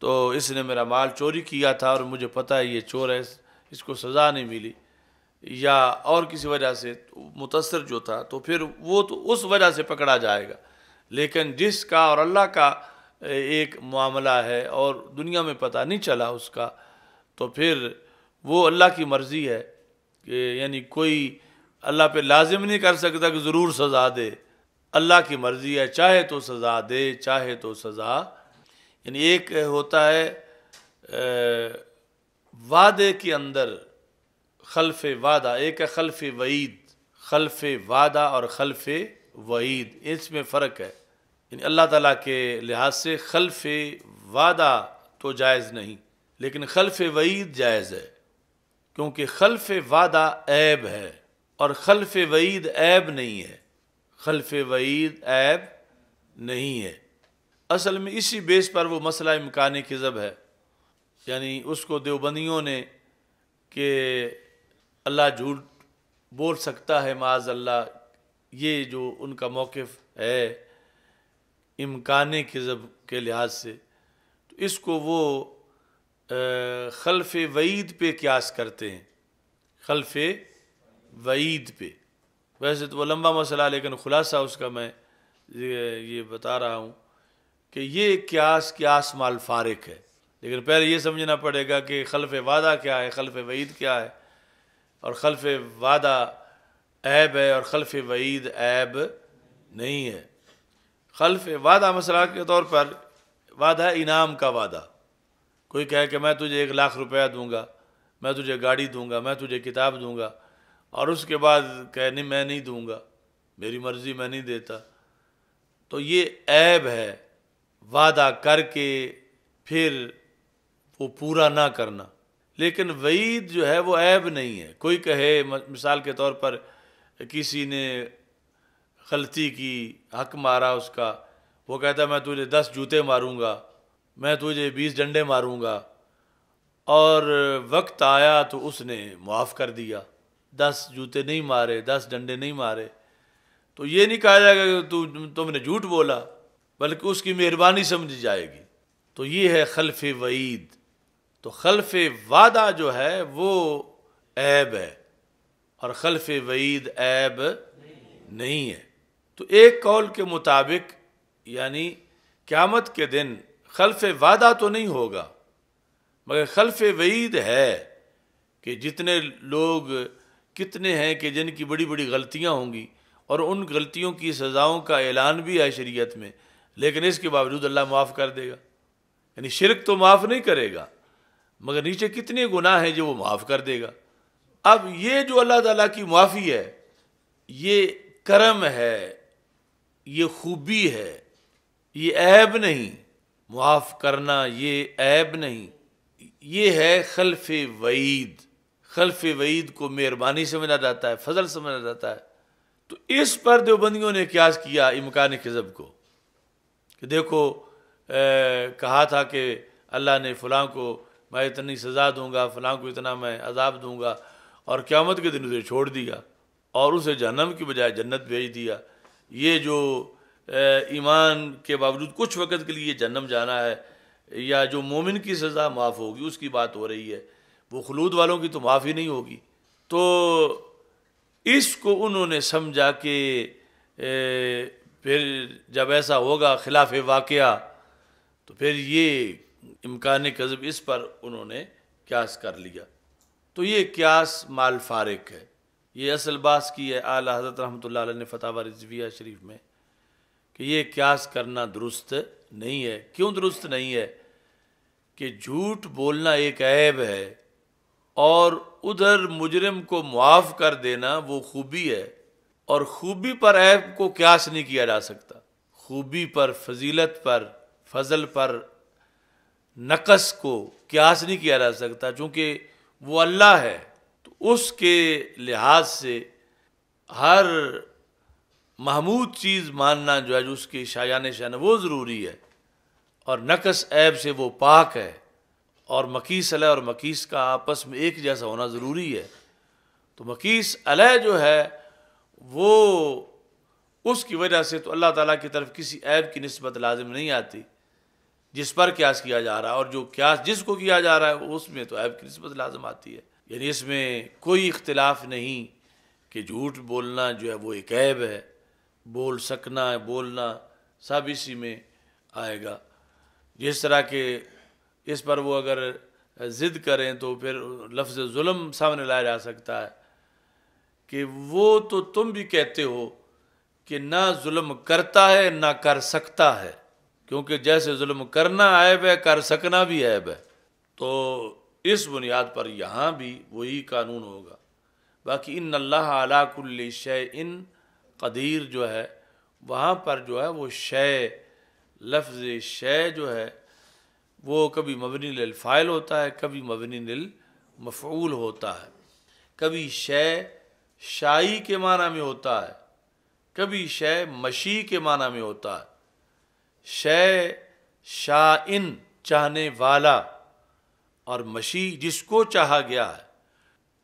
تو اس نے میرا مال چوری کیا تھا اور مجھے پتہ ہے یہ چور ہے، اس کو سزا نہیں ملی، یا اور کسی وجہ سے متاثر جو تھا، تو پھر وہ تو اس وجہ سے پکڑا جائے گا. لیکن جس کا اور اللہ کا ایک معاملہ ہے اور دنیا میں پتہ نہیں چلا اس کا، تو پھر وہ اللہ کی مرضی ہے کہ یعنی کوئی اللہ پہ لازم نہیں کر سکتا کہ ضرور سزا دے، اللہ کی مرضی ہے، چاہے تو سزا دے چاہے تو سزا، یعنی ایک ہوتا ہے وعدے کے اندر خلف وعدہ، ایک ہے خلف وعید، خلف وعدہ اور خلف وعید، اس میں فرق ہے۔ یعنی اللہ تعالیٰ کے لحاظ سے خلف وعدہ تو جائز نہیں، لیکن خلف وعید جائز ہے، کیونکہ خلف وعدہ عیب ہے اور خلف وعید عیب نہیں ہے، خلف وعید عیب نہیں ہے۔ اصل میں اسی بیس پر وہ مسئلہ امکان کذب ہے، یعنی اس کو دیوبندیوں نے کہ اللہ جھوٹ بول سکتا ہے معاذ اللہ، یہ جو ان کا موقف ہے امکان کذب کے لحاظ سے، تو اس کو وہ خلف وعید پہ قیاس کرتے ہیں، خلف وعید پہ۔ ویسے تو وہ لمبا مسئلہ، لیکن خلاصہ اس کا میں یہ بتا رہا ہوں کہ یہ قیاس مال فارق ہے، لیکن پہلے یہ سمجھنا پڑے گا کہ خلف وعدہ کیا ہے، خلف وعید کیا ہے، اور خلف وعدہ عیب ہے اور خلف وعید عیب نہیں ہے۔ خلف وعدہ مثلا کے طور پر وعدہ ہے انعام کا وعدہ، کوئی کہے کہ میں تجھے 1,00,000 روپیہ دوں گا، میں تجھے گاڑی دوں گا، میں تجھے کتاب دوں گا، اور اس کے بعد کہے نہیں میں نہیں دوں گا، میری مرضی میں نہیں دیتا، تو یہ عیب ہے، وعدہ کر کے پھر وہ پورا نہ کرنا۔ لیکن وعید جو ہے وہ عیب نہیں ہے، کوئی کہے مثال کے طور پر کسی نے غلطی کی، حق مارا اس کا، وہ کہتا ہے میں تجھے 10 جوتے ماروں گا، میں تجھے 20 ڈنڈے ماروں گا، اور وقت آیا تو اس نے معاف کر دیا، 10 جوتے نہیں مارے، 10 ڈنڈے نہیں مارے، تو یہ نہیں کہا جائے گا کہ تم نے جھوٹ بولا، بلکہ اس کی مہربانی سمجھی جائے گی۔ تو یہ ہے خلف وعید۔ تو خلف وعدہ جو ہے وہ عیب ہے اور خلف وعید عیب نہیں ہے۔ تو ایک قول کے مطابق یعنی قیامت کے دن خلف وعدہ تو نہیں ہوگا، مگر خلف وعید ہے کہ جتنے لوگ کتنے ہیں کہ جن کی بڑی بڑی غلطیاں ہوں گی اور ان غلطیوں کی سزاؤں کا اعلان بھی ہے شریعت میں، لیکن اس کے باوجود اللہ معاف کر دے گا، یعنی شرک تو معاف نہیں کرے گا مگر نیچے کتنے گناہ ہیں جو وہ معاف کر دے گا۔ اب یہ جو اللہ تعالیٰ کی معافی ہے یہ کرم ہے، یہ خوبی ہے، یہ عیب نہیں، معاف کرنا یہ عیب نہیں، یہ ہے خلف وعید۔ خلف وعید کو مہربانی سمجھا جاتا ہے، فضل سمجھا جاتا ہے۔ تو اس پر دیوبندیوں نے قیاس کیا امکان کذب کو کہ دیکھو کہا تھا کہ اللہ نے فلاں کو میں اتنی سزا دوں گا، فلاں کو اتنا میں عذاب دوں گا، اور قیامت کے دن اسے چھوڑ دیا اور اسے جہنم کی بجائے جنت بھیج دیا۔ یہ جو ایمان کے باوجود کچھ وقت کے لیے جہنم جانا ہے، یا جو مومن کی سزا معاف ہوگی اس کی بات ہو رہی ہے، وہ خلود والوں کی تو معافی نہیں ہوگی۔ تو اس کو انہوں نے سمجھا کہ پھر جب ایسا ہوگا خلاف واقعہ تو پھر یہ امکان کذب اس پر انہوں نے قیاس کر لیا۔ تو یہ قیاس مال فارق ہے، یہ اصل بات کی ہے اعلیٰ حضرت رحمۃ اللہ علیہ نے فتاوی رضویہ شریف میں کہ یہ قیاس کرنا درست نہیں ہے۔ کیوں درست نہیں ہے؟ کہ جھوٹ بولنا ایک عیب ہے اور ادھر مجرم کو معاف کر دینا وہ خوبی ہے، اور خوبی پر عیب کو قیاس نہیں کیا جا سکتا، خوبی پر، فضیلت پر، فضل پر نقص کو قیاس نہیں کیا جا سکتا، چونکہ وہ اللہ ہے تو اس کے لحاظ سے ہر محمود چیز ماننا جو ہے جو اس کی شایان شان وہ ضروری ہے، اور نقص عیب سے وہ پاک ہے، اور مقیس علیہ اور مقیس کا آپس میں ایک جیسا ہونا ضروری ہے۔ تو مقیس علیہ جو ہے وہ اس کی وجہ سے تو اللہ تعالیٰ کی طرف کسی عیب کی نسبت لازم نہیں آتی جس پر قیاس کیا جا رہا ہے، اور جو قیاس جس کو کیا جا رہا ہے اس میں تو عیب کی نسبت لازم آتی ہے۔ یعنی اس میں کوئی اختلاف نہیں کہ جھوٹ بولنا جو ہے وہ ایک عیب ہے، بول سکنا بولنا سب اسی میں آئے گا۔ جس طرح کہ اس پر وہ اگر ضد کریں تو پھر لفظ ظلم سامنے لایا جا سکتا ہے کہ وہ تو تم بھی کہتے ہو کہ نہ ظلم کرتا ہے نہ کر سکتا ہے، کیونکہ جیسے ظلم کرنا عیب ہے، کر سکنا بھی عیب ہے، تو اس بنیاد پر یہاں بھی وہی قانون ہوگا۔ باقی ان اللہ علی کل شیء قدیر جو ہے، وہاں پر جو ہے وہ شے، لفظ شے جو ہے وہ کبھی مبنی للفاعل ہوتا ہے، کبھی مبنی للمفعول ہوتا ہے، کبھی شے شائی کے معنی میں ہوتا ہے، کبھی شے مشی کے معنی میں ہوتا ہے۔ شے شائن چاہنے والا اور مشی جس کو چاہا گیا ہے۔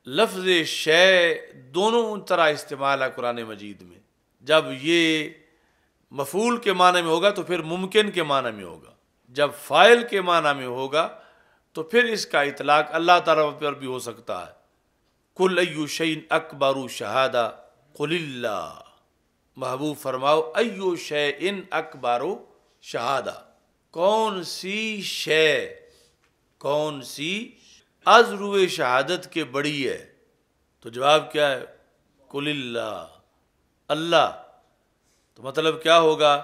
لفظ شے دونوں طرح استعمال ہے قرآن مجید میں۔ جب یہ مفعول کے معنی میں ہوگا تو پھر ممکن کے معنی میں ہوگا، جب فاعل کے معنی میں ہوگا تو پھر اس کا اطلاق اللہ تعالیٰ پر بھی ہو سکتا ہے۔ قل ای شیء اکبر شہادہ قل اللہ، محبوب فرماؤ ایو شیء اکبر شہادہ، کون سی شے، کون سی از روئے شہادت کے بڑی ہے؟ تو جواب کیا ہے؟ قل اللہ، اللہ۔ تو مطلب کیا ہوگا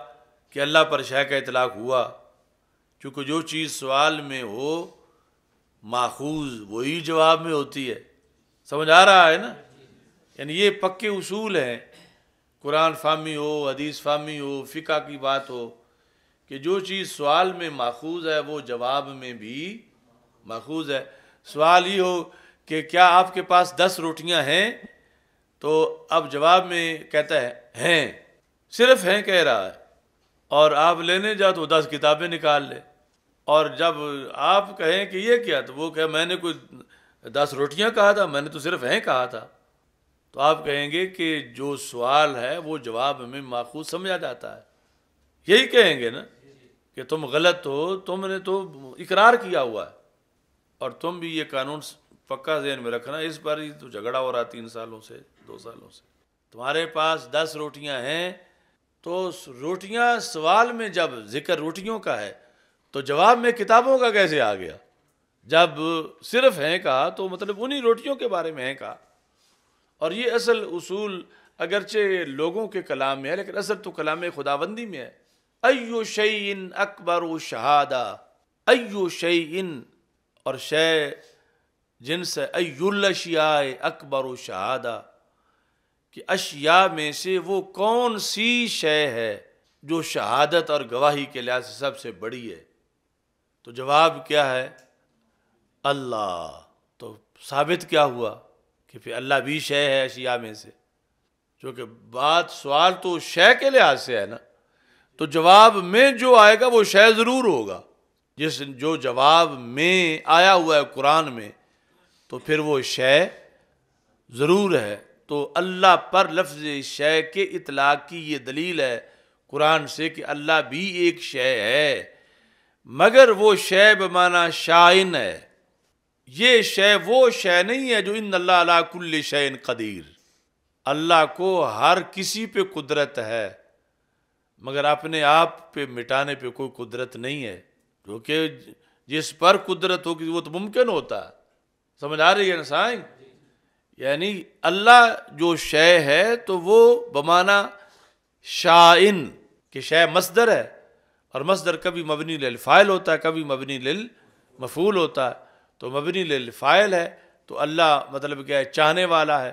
کہ اللہ پر شے کا اطلاق ہوا، کیونکہ جو چیز سوال میں ہو ماخوذ وہی جواب میں ہوتی ہے۔ سمجھ آ رہا ہے نا؟ یعنی یہ پکے اصول ہیں، قرآن فہمی ہو، حدیث فہمی ہو، فقہ کی بات ہو، کہ جو چیز سوال میں ماخوذ ہے وہ جواب میں بھی ماخوذ ہے۔ سوال یہ ہو کہ کیا آپ کے پاس 10 روٹیاں ہیں، تو اب جواب میں کہتا ہے ہیں، صرف ہیں کہہ رہا ہے، اور آپ لینے جاؤ تو 10 کتابیں نکال لے، اور جب آپ کہیں کہ یہ کیا، تو وہ کہ میں نے کوئی 10 روٹیاں کہا تھا، میں نے تو صرف ہیں کہا تھا، تو آپ کہیں گے کہ جو سوال ہے وہ جواب میں ماخوذ سمجھا جاتا ہے۔ یہی کہیں گے نا کہ تم غلط ہو، تم نے تو اقرار کیا ہوا ہے، اور تم بھی یہ قانون پکا ذہن میں رکھنا، اس پر ہی تو جھگڑا ہو رہا 3 سالوں سے، 2 سالوں سے۔ تمہارے پاس 10 روٹیاں ہیں، تو روٹیاں سوال میں جب ذکر روٹیوں کا ہے تو جواب میں کتابوں کا کیسے آ گیا؟ جب صرف ہیں کہا تو مطلب انہی روٹیوں کے بارے میں ہیں کہا۔ اور یہ اصل اصول اگرچہ لوگوں کے کلام میں ہے، لیکن اصل تو کلام خداوندی میں ہے۔ ایو شیء اکبر شہادہ، ایو شیء، اور شے جنس ایو الاشیاء اکبر شہادہ، کہ اشیاء میں سے وہ کون سی شے ہے جو شہادت اور گواہی کے لحاظ سے سب سے بڑی ہے؟ تو جواب کیا ہے؟ اللہ۔ تو ثابت کیا ہوا کہ پھر اللہ بھی شے ہے اشیاء میں سے، چونکہ بات سوال تو شے کے لحاظ سے ہے نا، تو جواب میں جو آئے گا وہ شے ضرور ہوگا، جو جواب میں آیا ہوا ہے قرآن میں تو پھر وہ شے ضرور ہے۔ تو اللہ پر لفظ شے کے اطلاق کی یہ دلیل ہے قرآن سے کہ اللہ بھی ایک شے ہے، مگر وہ شے بمعنی شائن ہے۔ یہ شے وہ شے نہیں ہے جو ان اللہ علی کل شیء قدیر، اللہ کو ہر کسی پہ قدرت ہے، مگر اپنے آپ پہ مٹانے پہ کوئی قدرت نہیں ہے، کیونکہ جس پر قدرت ہوگی وہ تو ممکن ہوتا ہے۔ سمجھ آ رہی ہے نا سائن؟ یعنی اللہ جو شے ہے تو وہ بمعنی شائن، کہ شے مصدر ہے، اور مصدر کبھی مبنی للفاعل ہوتا ہے، کبھی مبنی للمفعول ہوتا ہے۔ تو مبنی للفاعل ہے تو اللہ مطلب کیا ہے؟ چاہنے والا ہے،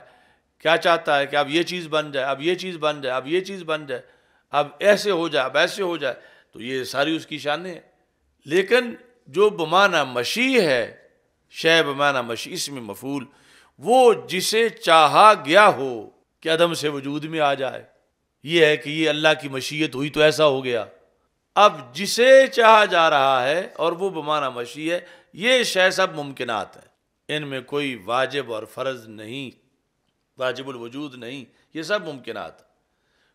کیا چاہتا ہے کہ اب یہ چیز بن جائے، اب یہ چیز بن جائے، اب یہ چیز بن جائے، اب ایسے ہو جائے، اب ایسے ہو جائے، تو یہ ساری اس کی شانیں ہیں۔ لیکن جو بمعنی مشی ہے، شے بمعنی مشی، اس میں مفعول، وہ جسے چاہا گیا ہو کہ عدم سے وجود میں آ جائے، یہ ہے کہ یہ اللہ کی مشیت ہوئی تو ایسا ہو گیا۔ اب جسے چاہا جا رہا ہے اور وہ بمعنی مشی ہے، یہ شے سب ممکنات ہیں، ان میں کوئی واجب اور فرض نہیں، واجب الوجود نہیں، یہ سب ممکنات۔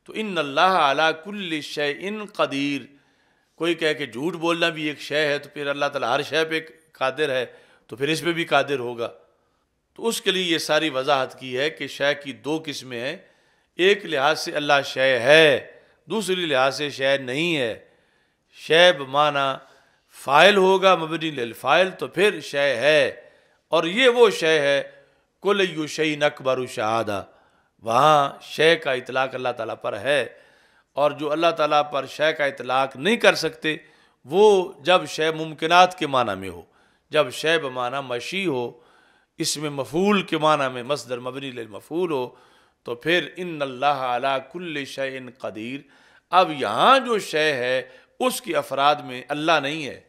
تو ان اللہ علی کل شیء قدیر، کوئی کہے کہ جھوٹ بولنا بھی ایک شے ہے تو پھر اللہ تعالیٰ ہر شے پہ قادر ہے، تو پھر اس پہ بھی قادر ہوگا۔ تو اس کے لیے یہ ساری وضاحت کی ہے کہ شے کی 2 قسمیں ہیں، ایک لحاظ سے اللہ شے ہے، دوسری لحاظ سے شے نہیں ہے۔ شے بمعنی فاعل ہوگا مبنی للفاعل تو پھر شے ہے، اور یہ وہ شے ہے قل ای شیء اکبر شہادہ، وہاں شے کا اطلاق اللہ تعالیٰ پر ہے، اور جو اللہ تعالیٰ پر شے کا اطلاق نہیں کر سکتے وہ جب شے ممکنات کے معنی میں ہو، جب شے بمعنی مشی ہو، اس میں مفعول کے معنی میں مصدر مبنی للمفعول ہو، تو پھر ان اللہ علی کل شیء قدیر۔ اب یہاں جو شے ہے اس کی افراد میں اللہ نہیں ہے،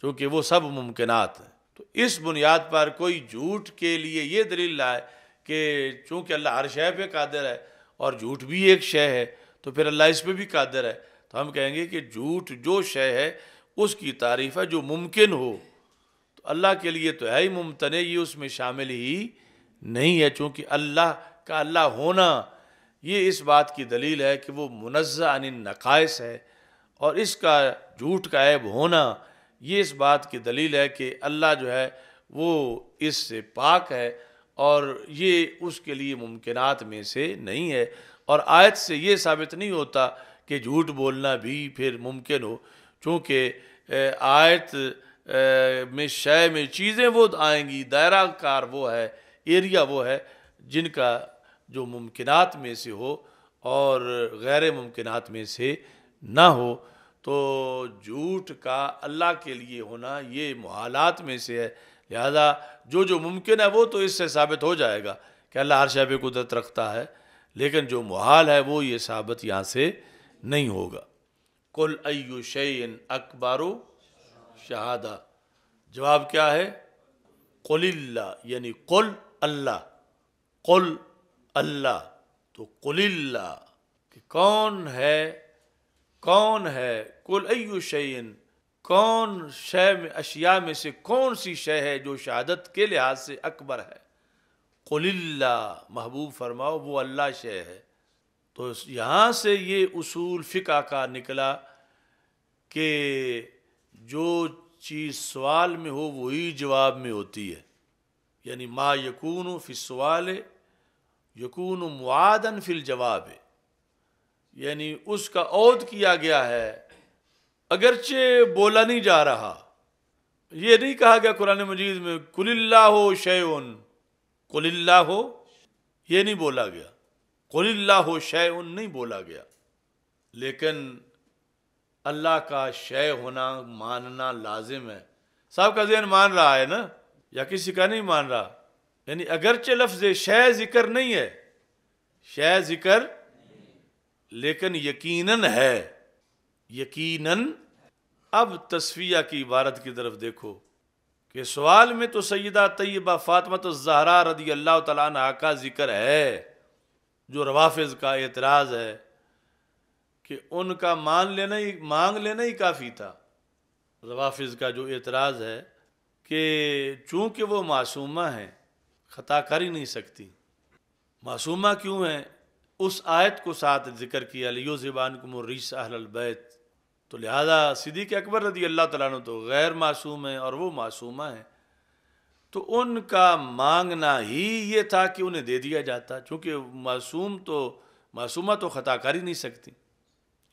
کیونکہ وہ سب ممکنات ہیں۔ تو اس بنیاد پر کوئی جھوٹ کے لیے یہ دلیل لائے کہ چونکہ اللہ ہر شے پہ قادر ہے اور جھوٹ بھی ایک شے ہے تو پھر اللہ اس پہ بھی قادر ہے، تو ہم کہیں گے کہ جھوٹ جو شے ہے اس کی تعریف ہے جو ممکن ہو، تو اللہ کے لیے تو ہے ہی ممتنع، یہ اس میں شامل ہی نہیں ہے، چونکہ اللہ کا اللہ ہونا یہ اس بات کی دلیل ہے کہ وہ منزہ عن النقائص ہے، اور اس کا جھوٹ کا عیب ہونا یہ اس بات کی دلیل ہے کہ اللہ جو ہے وہ اس سے پاک ہے، اور یہ اس کے لیے ممکنات میں سے نہیں ہے۔ اور آیت سے یہ ثابت نہیں ہوتا کہ جھوٹ بولنا بھی پھر ممکن ہو، چونکہ آیت میں شے میں چیزیں وہ آئیں گی، دائرہ کار وہ ہے، ایریا وہ ہے جن کا جو ممکنات میں سے ہو اور غیر ممکنات میں سے نہ ہو، تو جھوٹ کا اللہ کے لیے ہونا یہ محالات میں سے ہے، لہذا جو ممکن ہے وہ تو اس سے ثابت ہو جائے گا کہ اللہ ہر شے پہ قدرت رکھتا ہے، لیکن جو محال ہے وہ یہ ثابت یہاں سے نہیں ہوگا۔ قل ای شیء اکبر شہادہ، جواب کیا ہے؟ قل اللہ، یعنی قل اللہ، قل اللہ، تو قل اللہ کہ کون ہے، کون ہے، قل ای شیء، کون شے میں، اشیاء میں سے کون سی شے ہے جو شہادت کے لحاظ سے اکبر ہے؟ قل اللہ، محبوب فرماؤ وہ اللہ شے ہے۔ تو یہاں سے یہ اصول فقہ کا نکلا کہ جو چیز سوال میں ہو وہی جواب میں ہوتی ہے، یعنی ما یکون فی السوال یکون معادا فی الجواب، یعنی اس کا عود کیا گیا ہے، اگرچہ بولا نہیں جا رہا، یہ نہیں کہا گیا قرآن مجید میں قل اللہ شیء، قل اللہ، یہ نہیں بولا گیا، قل اللہ شیء نہیں بولا گیا، لیکن اللہ کا شے ہونا ماننا لازم ہے۔ صاحب کا ذہن مان رہا ہے نا، یا کسی کا نہیں مان رہا؟ یعنی اگرچہ لفظ شے ذکر نہیں ہے، شے ذکر لیکن یقیناً ہے، یقیناً۔ اب تصفیہ کی عبارت کی طرف دیکھو کہ سوال میں تو سیدہ طیبہ فاطمہ الزہرا رضی اللہ تعالیٰ عنہا کا ذکر ہے، جو روافض کا اعتراض ہے کہ ان کا مانگ لینا ہی کافی تھا۔ روافض کا جو اعتراض ہے کہ چونکہ وہ معصومہ ہیں، خطا کر ہی نہیں سکتی، معصومہ کیوں ہیں؟ اس آیت کو ساتھ ذکر کیا لیذھب عنکم الرجس اہل البیت، تو لہذا صدیق اکبر رضی اللہ تعالیٰ عنہ تو غیر معصوم ہیں اور وہ معصومہ ہیں، تو ان کا مانگنا ہی یہ تھا کہ انہیں دے دیا جاتا، چونکہ معصومہ تو خطا کر ہی نہیں سکتی۔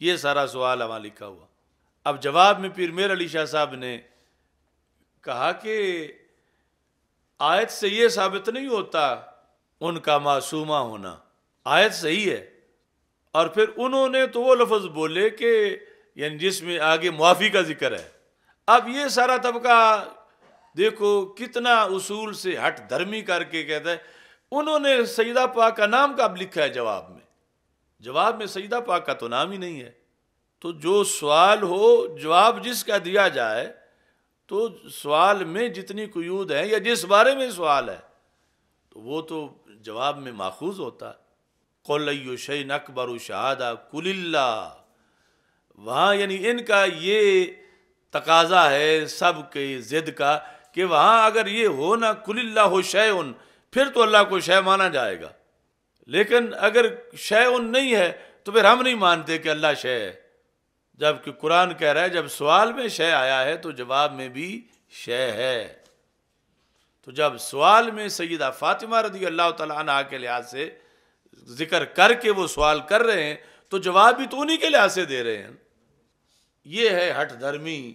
یہ سارا سوال وہاں لکھا ہوا۔ اب جواب میں پیر میر علی شاہ صاحب نے کہا کہ آیت سے یہ ثابت نہیں ہوتا ان کا معصومہ ہونا، آیت صحیح ہے، اور پھر انہوں نے تو وہ لفظ بولے کہ یعنی جس میں آگے معافی کا ذکر ہے۔ اب یہ سارا طبقہ دیکھو کتنا اصول سے ہٹ دھرمی کر کے کہتا ہے انہوں نے سیدہ پاک کا نام کب لکھا ہے جواب میں سیدہ پاک کا تو نام ہی نہیں ہے۔ تو جو سوال ہو جواب جس کا دیا جائے، تو سوال میں جتنی قیود ہیں یا جس بارے میں سوال ہے تو وہ تو جواب میں ماخوذ ہوتا ہے۔ قل ای شیء اکبر شہادہ قل اللہ، وہاں یعنی ان کا یہ تقاضا ہے سب کے ضد کا کہ وہاں اگر یہ ہو نا قل اللہ شیء، پھر تو اللہ کو شے مانا جائے گا، لیکن اگر شیء نہیں ہے تو پھر ہم نہیں مانتے کہ اللہ شے ہے، جبکہ قرآن کہہ رہا ہے جب سوال میں شے آیا ہے تو جواب میں بھی شے ہے۔ تو جب سوال میں سیدہ فاطمہ رضی اللہ تعالیٰ عنہا کے لحاظ سے ذکر کر کے وہ سوال کر رہے ہیں تو جواب بھی تو انہی کے لحاظ سے دے رہے ہیں۔ یہ ہے ہٹ دھرمی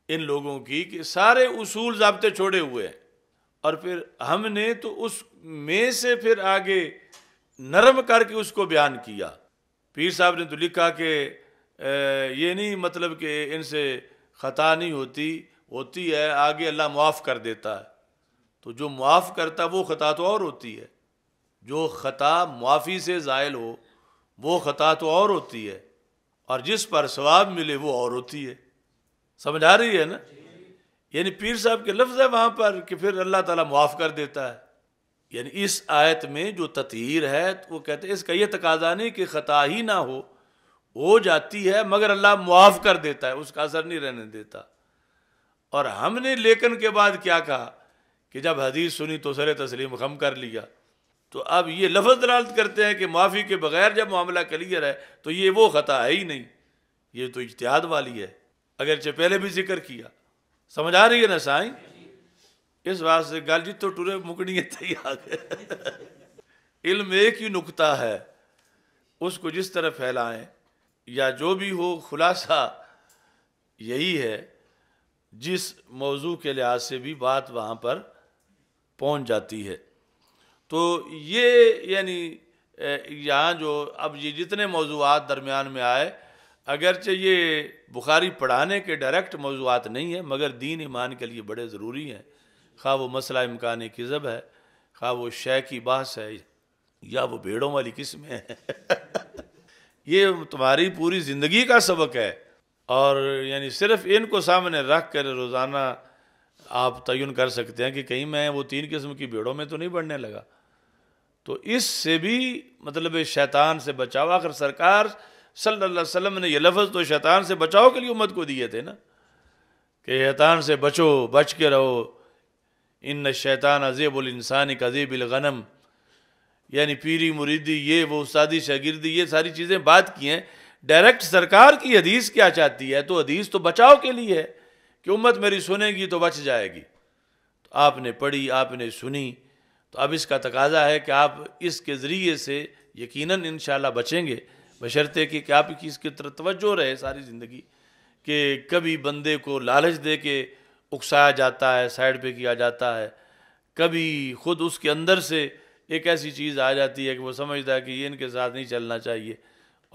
ان لوگوں کی کہ سارے اصول ضابطے چھوڑے ہوئے ہیں، اور پھر ہم نے تو اس میں سے پھر آگے نرم کر کے اس کو بیان کیا۔ پیر صاحب نے تو لکھا کہ یہ نہیں مطلب کہ ان سے خطا نہیں ہوتی ہے، آگے اللہ معاف کر دیتا ہے، تو جو معاف کرتا ہے وہ خطا تو اور ہوتی ہے، جو خطا معافی سے زائل ہو وہ خطا تو اور ہوتی ہے، اور جس پر ثواب ملے وہ اور ہوتی ہے۔ سمجھ آ رہی ہے نا؟ یعنی پیر صاحب کے لفظ ہے وہاں پر کہ پھر اللہ تعالیٰ معاف کر دیتا ہے۔ یعنی اس آیت میں جو تطہیر ہے وہ کہتے ہیں اس کا یہ تقاضا نہیں کہ خطا ہی نہ ہو جاتی ہے مگر اللہ معاف کر دیتا ہے، اس کا اثر نہیں رہنے دیتا۔ اور ہم نے لیکن کے بعد کیا کہا کہ جب حدیث سنی تو سر تسلیم خم کر لیا، تو اب یہ لفظ دلالت کرتے ہیں کہ معافی کے بغیر جب معاملہ کلیئر ہے تو یہ وہ خطا ہے ہی نہیں، یہ تو اجتہاد والی ہے، اگرچہ پہلے بھی ذکر کیا۔ سمجھ آ رہی ہے نا سائیں؟ اس واسطے گل جی تو ٹورے مکڑی علم ایک ہی نکتہ ہے، اس کو جس طرح پھیلائیں یا جو بھی ہو، خلاصہ یہی ہے، جس موضوع کے لحاظ سے بھی بات وہاں پر پہنچ جاتی ہے۔ تو یہ یعنی یہاں جو اب یہ جتنے موضوعات درمیان میں آئے، اگرچہ یہ بخاری پڑھانے کے ڈائریکٹ موضوعات نہیں ہیں مگر دین ایمان کے لیے بڑے ضروری ہیں، خواہ وہ مسئلہ امکان کذب ہے، خواہ وہ شے کی بحث ہے، یا وہ بھیڑوں والی قسمیں ہیں یہ تمہاری پوری زندگی کا سبق ہے، اور یعنی صرف ان کو سامنے رکھ کر روزانہ آپ تعین کر سکتے ہیں کہ کہیں میں وہ 3 قسم کی بھیڑوں میں تو نہیں بڑھنے لگا۔ تو اس سے بھی مطلب شیطان سے بچاؤ، آخر سرکار صلی اللہ علیہ وسلم نے یہ لفظ تو شیطان سے بچاؤ کے لیے امت کو دیے تھے نا، کہ شیطان سے بچو، بچ کے رہو، ان الشیطان عذیب الانسان کذیب الغنم، یعنی پیری مریدی یہ وہ استادی شاگردی یہ ساری چیزیں بات کی ہیں۔ ڈائریکٹ سرکار کی حدیث کیا چاہتی ہے؟ تو حدیث تو بچاؤ کے لیے ہے کہ امت میری سنے گی تو بچ جائے گی، تو آپ نے پڑھی، آپ نے سنی، تو اب اس کا تقاضا ہے کہ آپ اس کے ذریعے سے یقیناً انشاءاللہ بچیں گے، بشرطے کہ آپ کی اس کی طرف توجہ رہے ساری زندگی، کہ کبھی بندے کو لالچ دے کے اکسایا جاتا ہے، سائڈ پہ کیا جاتا ہے، کبھی خود اس کے اندر سے ایک ایسی چیز آ جاتی ہے کہ وہ سمجھتا ہے کہ یہ ان کے ساتھ نہیں چلنا چاہیے،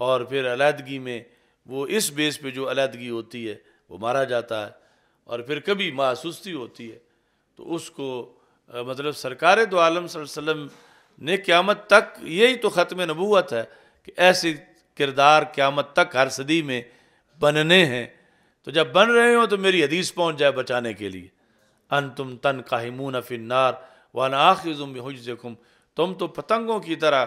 اور پھر علیحدگی میں وہ اس بیس پہ جو علیحدگی ہوتی ہے وہ مارا جاتا ہے، اور پھر کبھی محسوستی ہوتی ہے، تو اس کو مطلب سرکار دو عالم صلی اللہ علیہ وسلم نے قیامت تک، یہی تو ختم نبوت ہے کہ ایسے کردار قیامت تک ہر صدی میں بننے ہیں، تو جب بن رہے ہوں تو میری حدیث پہنچ جائے بچانے کے لیے، انتم تنقحمون فی النار وانا آخذ بحجزکم، تم تو پتنگوں کی طرح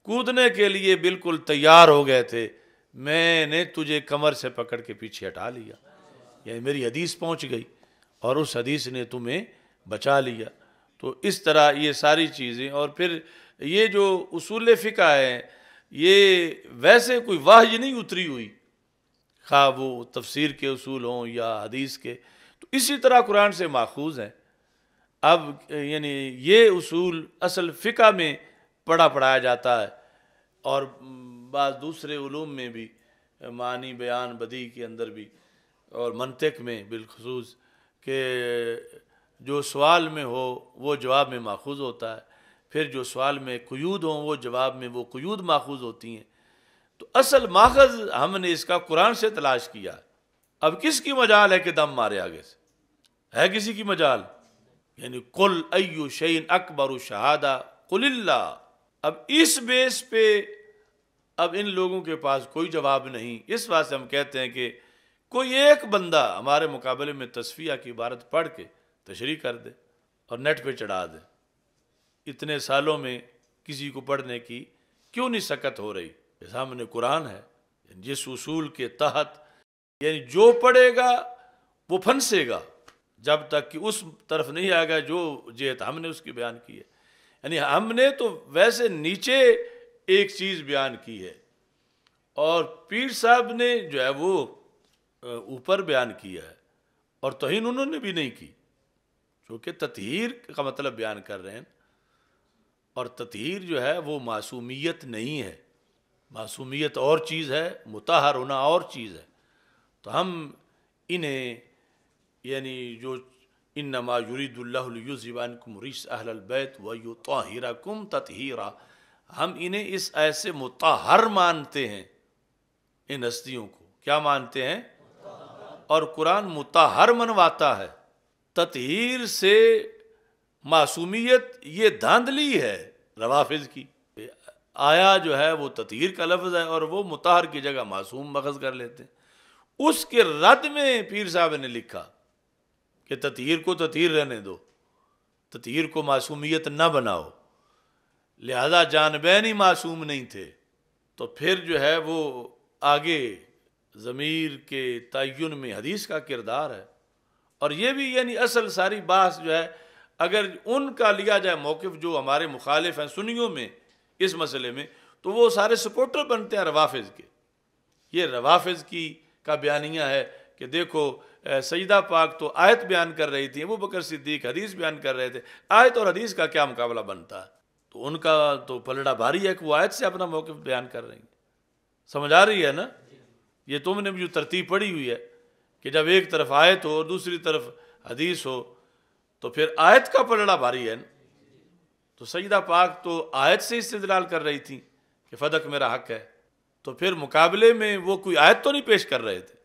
کودنے کے لیے بالکل تیار ہو گئے تھے، میں نے تجھے کمر سے پکڑ کے پیچھے ہٹا لیا، یعنی میری حدیث پہنچ گئی اور اس حدیث نے تمہیں بچا لیا۔ تو اس طرح یہ ساری چیزیں، اور پھر یہ جو اصول فقہ ہیں یہ ویسے کوئی وحی نہیں اتری ہوئی، خواہ وہ تفسیر کے اصول ہوں یا حدیث کے، تو اسی طرح قرآن سے ماخوذ ہیں۔ اب یعنی یہ اصول اصل فقہ میں پڑھایا جاتا ہے، اور بعض دوسرے علوم میں بھی، معنی بیان بدیع کے اندر بھی، اور منطق میں بالخصوص، کہ جو سوال میں ہو وہ جواب میں ماخوذ ہوتا ہے، پھر جو سوال میں قیود ہوں وہ جواب میں وہ قیود ماخوذ ہوتی ہیں، تو اصل ماخذ ہم نے اس کا قرآن سے تلاش کیا۔ اب کس کی مجال ہے کہ دم مارے آگے سے؟ ہے کسی کی مجال؟ یعنی قل ای شیء اکبر شہادہ قل اللہ، اب اس بیس پہ اب ان لوگوں کے پاس کوئی جواب نہیں، اس واسطے ہم کہتے ہیں کہ کوئی ایک بندہ ہمارے مقابلے میں تصفیہ کی عبارت پڑھ کے تشریح کر دے اور نیٹ پہ چڑھا دے۔ اتنے سالوں میں کسی کو پڑھنے کی کیوں نہیں سکت ہو رہی؟ سامنے قرآن ہے، جس اصول کے تحت یعنی جو پڑھے گا وہ پھنسے گا جب تک کہ اس طرف نہیں آئے گا جو جہت ہم نے اس کی بیان کی ہے۔ یعنی ہم نے تو ویسے نیچے ایک چیز بیان کی ہے، اور پیر صاحب نے جو ہے وہ اوپر بیان کیا ہے، اور توہین انہوں نے بھی نہیں کی، چونکہ تطہیر کا مطلب بیان کر رہے ہیں، اور تطہیر جو ہے وہ معصومیت نہیں ہے، معصومیت اور چیز ہے، مطہر ہونا اور چیز ہے۔ تو ہم انہیں یعنی جو انما یرید اللہ لیذھب عنکم رجس اہل البیت ویطہرکم تطہیرا، ہم انہیں اس آیت سے مطہر مانتے ہیں، ان ہستیوں کو کیا مانتے ہیں؟ اور قرآن مطہر منواتا ہے۔ تطہیر سے معصومیت یہ دھاندلی ہے روافض کی، آیا جو ہے وہ تطہیر کا لفظ ہے اور وہ مطہر کی جگہ معصوم مخذ کر لیتے ہیں۔ اس کے رد میں پیر صاحب نے لکھا کہ تطہیر کو تطہیر رہنے دو، تطہیر کو معصومیت نہ بناؤ، لہذا جانبین ہی معصوم نہیں تھے۔ تو پھر جو ہے وہ آگے ضمیر کے تعین میں حدیث کا کردار ہے، اور یہ بھی یعنی اصل ساری بحث جو ہے اگر ان کا لیا جائے موقف جو ہمارے مخالف ہیں سنیوں میں اس مسئلے میں، تو وہ سارے سپورٹر بنتے ہیں روافض کے۔ یہ روافض کی کا بیانیہ ہے کہ دیکھو سیدہ پاک تو آیت بیان کر رہی تھی، ابو بکر صدیق حدیث بیان کر رہے تھے، آیت اور حدیث کا کیا مقابلہ بنتا ہے؟ تو ان کا تو پلڑا بھاری ہے کہ وہ آیت سے اپنا موقف بیان کر رہی ہیں۔ سمجھ آ رہی ہے نا؟ یہ تم نے جو ترتیب پڑھی ہوئی ہے کہ جب ایک طرف آیت ہو اور دوسری طرف حدیث ہو تو پھر آیت کا پلڑا بھاری ہے نا۔ تو سیدہ پاک تو آیت سے استدلال کر رہی تھی کہ فدق میرا حق ہے، تو پھر مقابلے میں وہ کوئی آیت تو نہیں پیش کر رہے تھے،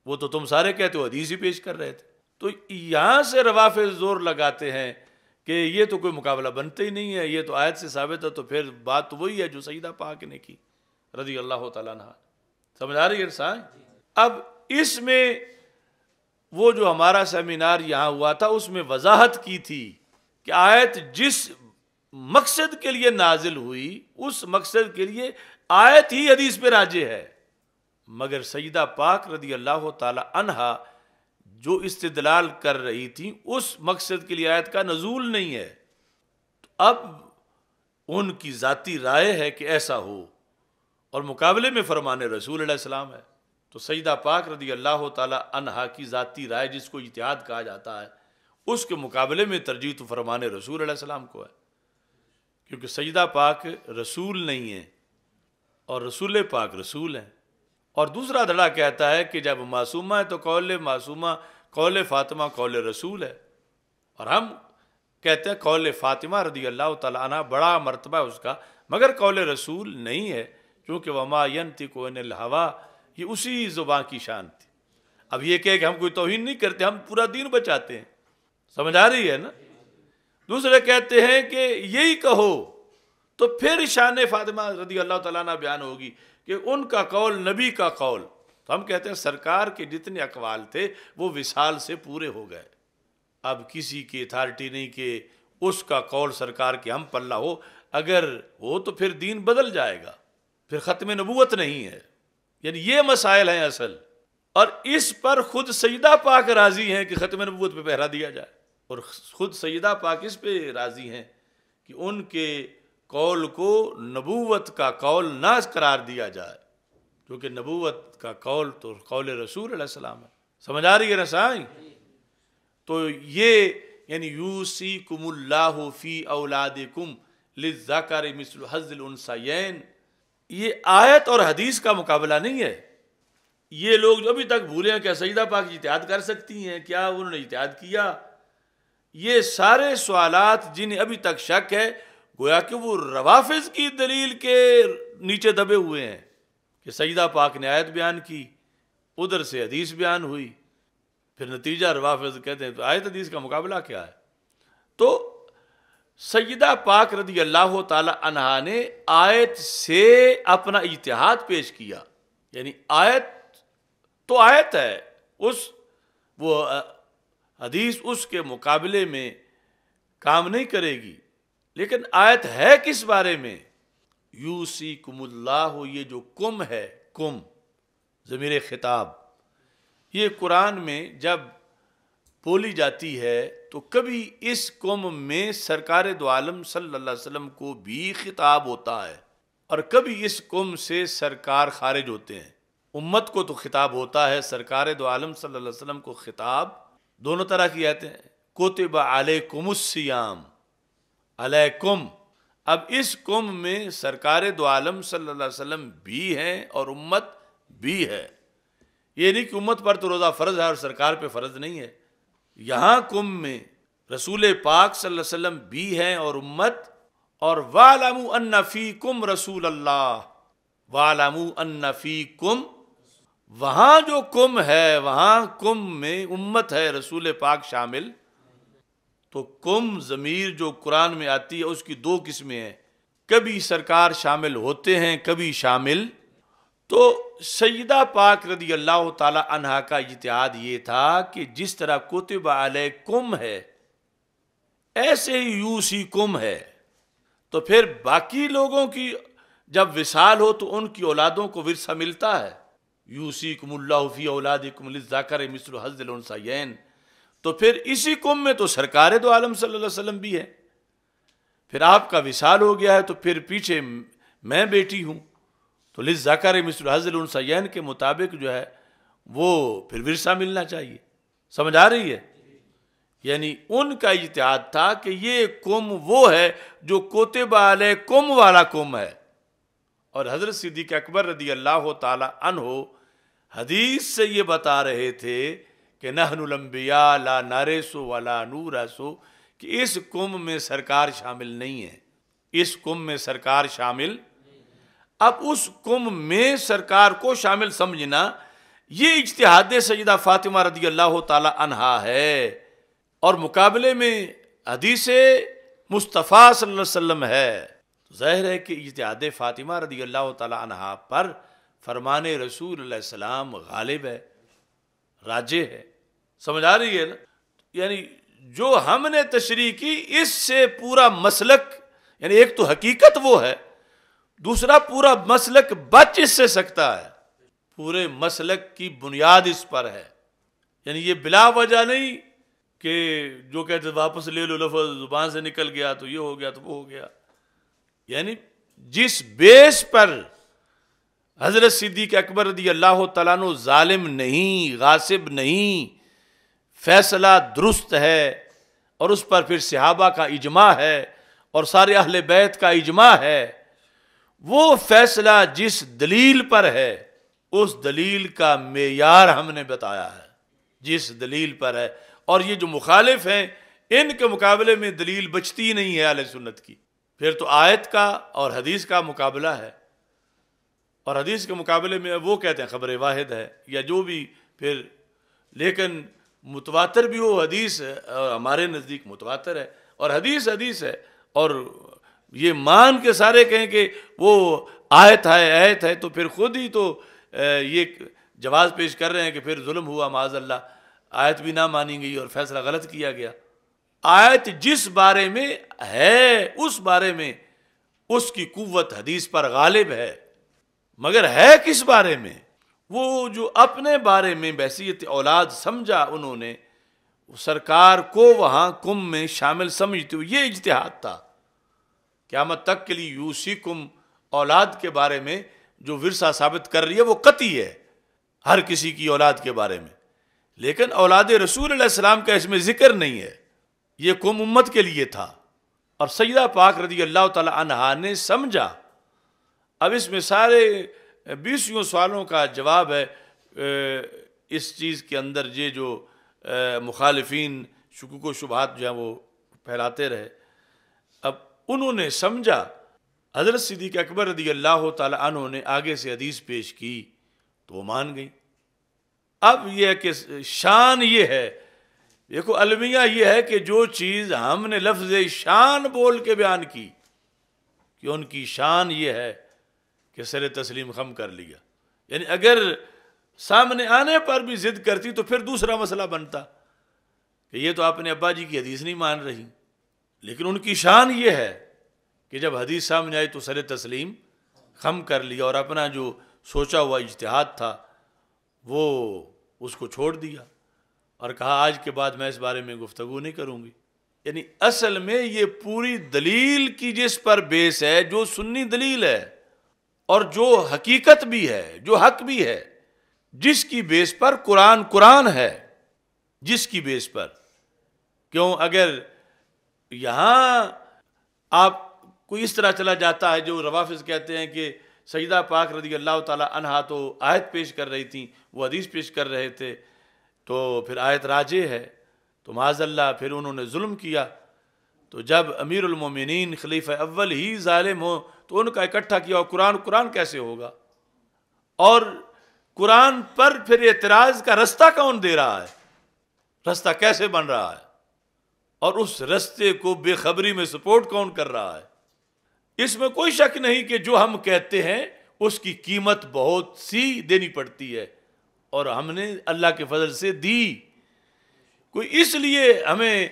وہ تو تم سارے کہتے ہو حدیث ہی پیش کر رہے تھے۔ تو یہاں سے روافض زور لگاتے ہیں کہ یہ تو کوئی مقابلہ بنتا ہی نہیں ہے، یہ تو آیت سے ثابت ہے، تو پھر بات تو وہی ہے جو سیدہ پاک نے کی رضی اللہ تعالیٰ عنہ۔ سمجھ آ رہی ہے انسان؟ اب اس میں وہ جو ہمارا سیمینار یہاں ہوا تھا اس میں وضاحت کی تھی کہ آیت جس مقصد کے لیے نازل ہوئی اس مقصد کے لیے آیت ہی حدیث پہ راجع ہے، مگر سیدہ پاک رضی اللہ تعالی عنہا جو استدلال کر رہی تھی اس مقصد کے لیے آیت کا نزول نہیں ہے۔ تو اب ان کی ذاتی رائے ہے کہ ایسا ہو، اور مقابلے میں فرمان رسول علیہ السلام ہے۔ تو سیدہ پاک رضی اللہ تعالی عنہا کی ذاتی رائے جس کو اجتہاد کہا جاتا ہے، اس کے مقابلے میں ترجیح تو فرمان رسول علیہ السلام کو ہے، کیونکہ سیدہ پاک رسول نہیں ہے اور رسول پاک رسول ہیں۔ اور دوسرا دھڑا کہتا ہے کہ جب معصومہ ہے تو قول معصومہ، قول فاطمہ قول رسول ہے، اور ہم کہتے ہیں قول فاطمہ رضی اللہ تعالیٰ عنہ بڑا مرتبہ ہے اس کا، مگر قول رسول نہیں ہے، کیونکہ وما ینطق عن الہویٰ یہ اسی زبان کی شان تھی۔ اب یہ کہ ہم کوئی توہین نہیں کرتے، ہم پورا دین بچاتے ہیں۔ سمجھ آ رہی ہے نا؟ دوسرے کہتے ہیں کہ یہی کہو تو پھر شان فاطمہ رضی اللہ تعالیٰ عنہ بیان ہوگی کہ ان کا قول نبی کا قول۔ تو ہم کہتے ہیں سرکار کے جتنے اقوال تھے وہ وصال سے پورے ہو گئے، اب کسی کی اتھارٹی نہیں کہ اس کا قول سرکار کے ہم پلہ ہو، اگر ہو تو پھر دین بدل جائے گا، پھر ختم نبوت نہیں ہے۔ یعنی یہ مسائل ہیں اصل، اور اس پر خود سیدہ پاک راضی ہیں کہ ختم نبوت پہ پہرا دیا جائے، اور خود سیدہ پاک اس پہ راضی ہیں کہ ان کے قول کو نبوت کا قول نہ قرار دیا جائے، کیونکہ نبوت کا قول تو قول رسول علیہ السلام ہے۔ سمجھ آ رہی ہے نا سائیں؟ تو یہ یعنی یوصیکم اللہ فی اولادکم للذکر مثل حظ الانثیین، یہ آیت اور حدیث کا مقابلہ نہیں ہے۔ یہ لوگ جو ابھی تک بھولے ہیں کہ سیدہ پاک اجتہاد کر سکتی ہیں، کیا انہوں نے اجتہاد کیا، یہ سارے سوالات جنہیں ابھی تک شک ہے گویا کہ وہ روافض کی دلیل کے نیچے دبے ہوئے ہیں کہ سیدہ پاک نے آیت بیان کی، ادھر سے حدیث بیان ہوئی، پھر نتیجہ روافض کہتے ہیں تو آیت حدیث کا مقابلہ کیا ہے۔ تو سیدہ پاک رضی اللہ تعالی عنہا نے آیت سے اپنا اجتہاد پیش کیا، یعنی آیت تو آیت ہے، وہ حدیث اس کے مقابلے میں کام نہیں کرے گی، لیکن آیت ہے کس بارے میں؟ یوصیکم اللہ، یہ جو کم ہے، کم ضمیر خطاب، یہ قرآن میں جب بولی جاتی ہے تو کبھی اس قوم میں سرکار دو عالم صلی اللہ علیہ وسلم کو بھی خطاب ہوتا ہے، اور کبھی اس قوم سے سرکار خارج ہوتے ہیں۔ امت کو تو خطاب ہوتا ہے، سرکار دو عالم صلی اللہ علیہ وسلم کو خطاب دونوں طرح کی آیتیں ہیں، کتب علیکم الصیام، علیکم، اب اس قوم میں سرکار دو عالم صلی اللہ علیہ وسلم بھی ہیں اور امت بھی ہے، یہ نہیں کہ امت پر تو روزہ فرض ہے اور سرکار پہ فرض نہیں ہے۔ یہاں قوم میں رسول پاک صلی اللہ علیہ وسلم بھی ہیں اور امت، اور وَاعْلَمُوا أَنَّ فِيكُمْ رَسُولَ اللَّهِ وَاعْلَمُوا أَنَّ فِيكُمْ، وہاں جو کم ہے، وہاں کم میں امت ہے رسول پاک شامل. تو کم ضمیر جو قرآن میں آتی ہے اس کی دو قسمیں ہیں، کبھی سرکار شامل ہوتے ہیں، کبھی شامل. تو سیدہ پاک رضی اللہ تعالی عنہا کا اجتہاد یہ تھا کہ جس طرح کتب علیکم ہے ایسے ہی یوصیکم ہے. تو پھر باقی لوگوں کی جب وصال ہو تو ان کی اولادوں کو ورثہ ملتا ہے. یوصیکم اللہ فی اولادکم للذکر مثل حظ الانثیین. تو پھر اسی کم میں تو سرکار دو عالم صلی اللہ علیہ وسلم بھی ہے. پھر آپ کا وصال ہو گیا ہے تو پھر پیچھے میں بیٹی ہوں تو للذکر مثل حظ الانثیین کے مطابق جو ہے وہ پھر ورثہ ملنا چاہیے. سمجھ آ رہی ہے؟ یعنی ان کا اجتہاد تھا کہ یہ کم وہ ہے جو کتب علیکم والا کم ہے. اور حضرت صدیق اکبر رضی اللہ تعالی عنہ حدیث سے یہ بتا رہے تھے کہ نحن الانبیاء لا نرث ولا نورث، کہ اس کم میں سرکار شامل نہیں ہے، اس کم میں سرکار شامل. اب اس کم میں سرکار کو شامل سمجھنا یہ اجتہاد سیدہ فاطمہ رضی اللہ تعالی عنہا ہے، اور مقابلے میں حدیث مصطفیٰ صلی اللہ علیہ وسلم ہے. ظاہر ہے کہ اجتہاد فاطمہ رضی اللہ تعالی عنہا پر فرمان رسول اللہ السلام غالب ہے، راجح ہے. سمجھ آ رہی ہے نا؟ یعنی جو ہم نے تشریح کی اس سے پورا مسلک، یعنی ایک تو حقیقت وہ ہے، دوسرا پورا مسلک بچ اس سے سکتا ہے. پورے مسلک کی بنیاد اس پر ہے. یعنی یہ بلا وجہ نہیں کہ جو کہتے واپس لے لو لفظ زبان سے نکل گیا تو یہ ہو گیا تو وہ ہو گیا. یعنی جس بیس پر حضرت صدیق اکبر رضی اللہ تعالیٰ عنہ ظالم نہیں، غاصب نہیں، فیصلہ درست ہے، اور اس پر پھر صحابہ کا اجماع ہے اور سارے اہل بیت کا اجماع ہے، وہ فیصلہ جس دلیل پر ہے اس دلیل کا معیار ہم نے بتایا ہے، جس دلیل پر ہے. اور یہ جو مخالف ہیں ان کے مقابلے میں دلیل بچتی نہیں ہے اہل سنت کی. پھر تو آیت کا اور حدیث کا مقابلہ ہے، اور حدیث کے مقابلے میں وہ کہتے ہیں خبر واحد ہے یا جو بھی پھر، لیکن متواتر بھی ہو حدیث ہے، اور ہمارے نزدیک متواتر ہے اور حدیث حدیث ہے. اور یہ مان کے سارے کہیں کہ وہ آیت ہے تو پھر خود ہی تو یہ جواز پیش کر رہے ہیں کہ پھر ظلم ہوا معاذ اللہ، آیت بھی نہ مانی گئی اور فیصلہ غلط کیا گیا. آیت جس بارے میں ہے اس بارے میں اس کی قوت حدیث پر غالب ہے، مگر ہے کس بارے میں؟ وہ جو اپنے بارے میں بحیثیت اولاد سمجھا انہوں نے، سرکار کو وہاں کم میں شامل سمجھتے ہوئے یہ اجتہاد تھا. قیامت تک کے لیے یوصیکم اولاد کے بارے میں جو ورثہ ثابت کر رہی ہے وہ قطعی ہے ہر کسی کی اولاد کے بارے میں، لیکن اولاد رسول اللہ السلام کا اس میں ذکر نہیں ہے. یہ قوم امت کے لیے تھا، اور سیدہ پاک رضی اللہ تعالی عنہا نے سمجھا. اب اس میں سارے 20 سوالوں کا جواب ہے اس چیز کے اندر، یہ جو مخالفین شکوک و شبہات جو ہیں وہ پھیلاتے رہے. اب انہوں نے سمجھا، حضرت صدیق اکبر رضی اللہ تعالی عنہ نے آگے سے حدیث پیش کی تو وہ مان گئی. اب یہ ہے کہ شان یہ ہے، دیکھو المیہ یہ ہے کہ جو چیز ہم نے لفظ شان بول کے بیان کی کہ ان کی شان یہ ہے کہ سر تسلیم خم کر لیا. یعنی اگر سامنے آنے پر بھی ضد کرتی تو پھر دوسرا مسئلہ بنتا کہ یہ تو اپنے ابا جی کی حدیث نہیں مان رہی، لیکن ان کی شان یہ ہے کہ جب حدیث سامنے آئی تو سر تسلیم خم کر لیا، اور اپنا جو سوچا ہوا اجتہاد تھا وہ اس کو چھوڑ دیا اور کہا آج کے بعد میں اس بارے میں گفتگو نہیں کروں گی. یعنی اصل میں یہ پوری دلیل کی جس پر بیس ہے، جو سنی دلیل ہے اور جو حقیقت بھی ہے، جو حق بھی ہے، جس کی بیس پر قرآن ہے، جس کی بیس پر. کیوں اگر یہاں آپ کوئی اس طرح چلا جاتا ہے جو روافظ کہتے ہیں کہ سیدہ پاک رضی اللہ تعالی عنہا تو آیت پیش کر رہی تھیں، وہ حدیث پیش کر رہے تھے، تو پھر آیت راجح ہے، تو معاذ اللہ پھر انہوں نے ظلم کیا. تو جب امیر المومنین خلیفہ اول ہی ظالم ہو تو ان کا اکٹھا کیا اور قرآن کیسے ہوگا؟ اور قرآن پر پھر اعتراض کا رستہ کون دے رہا ہے؟ رستہ کیسے بن رہا ہے؟ اور اس رستے کو بے خبری میں سپورٹ کون کر رہا ہے؟ اس میں کوئی شک نہیں کہ جو ہم کہتے ہیں اس کی قیمت بہت سی دینی پڑتی ہے، اور ہم نے اللہ کے فضل سے دی۔ کوئی اس لیے ہمیں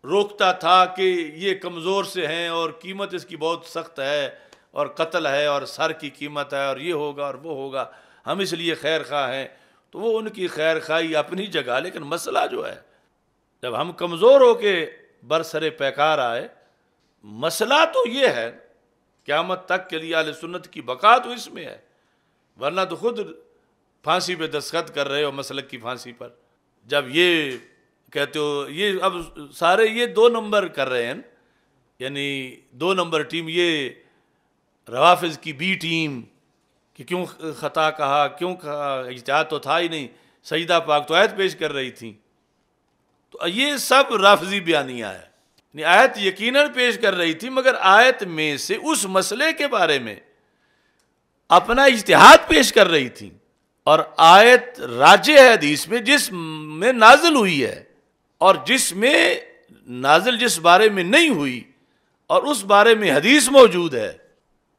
روکتا تھا کہ یہ کمزور سے ہیں اور قیمت اس کی بہت سخت ہے اور قتل ہے اور سر کی قیمت ہے اور یہ ہوگا اور وہ ہوگا، ہم اس لیے خیر خواہ ہیں، تو وہ ان کی خیر خواہی اپنی جگہ، لیکن مسئلہ جو ہے جب ہم کمزور ہو کے برسر پیکار آئے، مسئلہ تو یہ ہے قیامت تک کے لیے اہل سنت کی بقا تو اس میں ہے، ورنہ تو خود پھانسی پہ دستخط کر رہے ہو مسلک کی پھانسی پر۔ جب یہ کہتے ہو یہ اب سارے یہ 2 نمبر کر رہے ہیں، یعنی 2 نمبر ٹیم، یہ روافظ کی بی ٹیم کہ کیوں خطا کہا، کیوں کہا، اجتہاد تو تھا ہی نہیں، سجدہ پاک تو آیت پیش کر رہی تھی، تو یہ سب رافضی بیانیہ ہے۔ یعنی آیت یقیناً پیش کر رہی تھی مگر آیت میں سے اس مسئلے کے بارے میں اپنا اجتہاد پیش کر رہی تھی، اور آیت راجح ہے حدیث میں جس میں نازل ہوئی ہے، اور جس میں نازل جس بارے میں نہیں ہوئی اور اس بارے میں حدیث موجود ہے،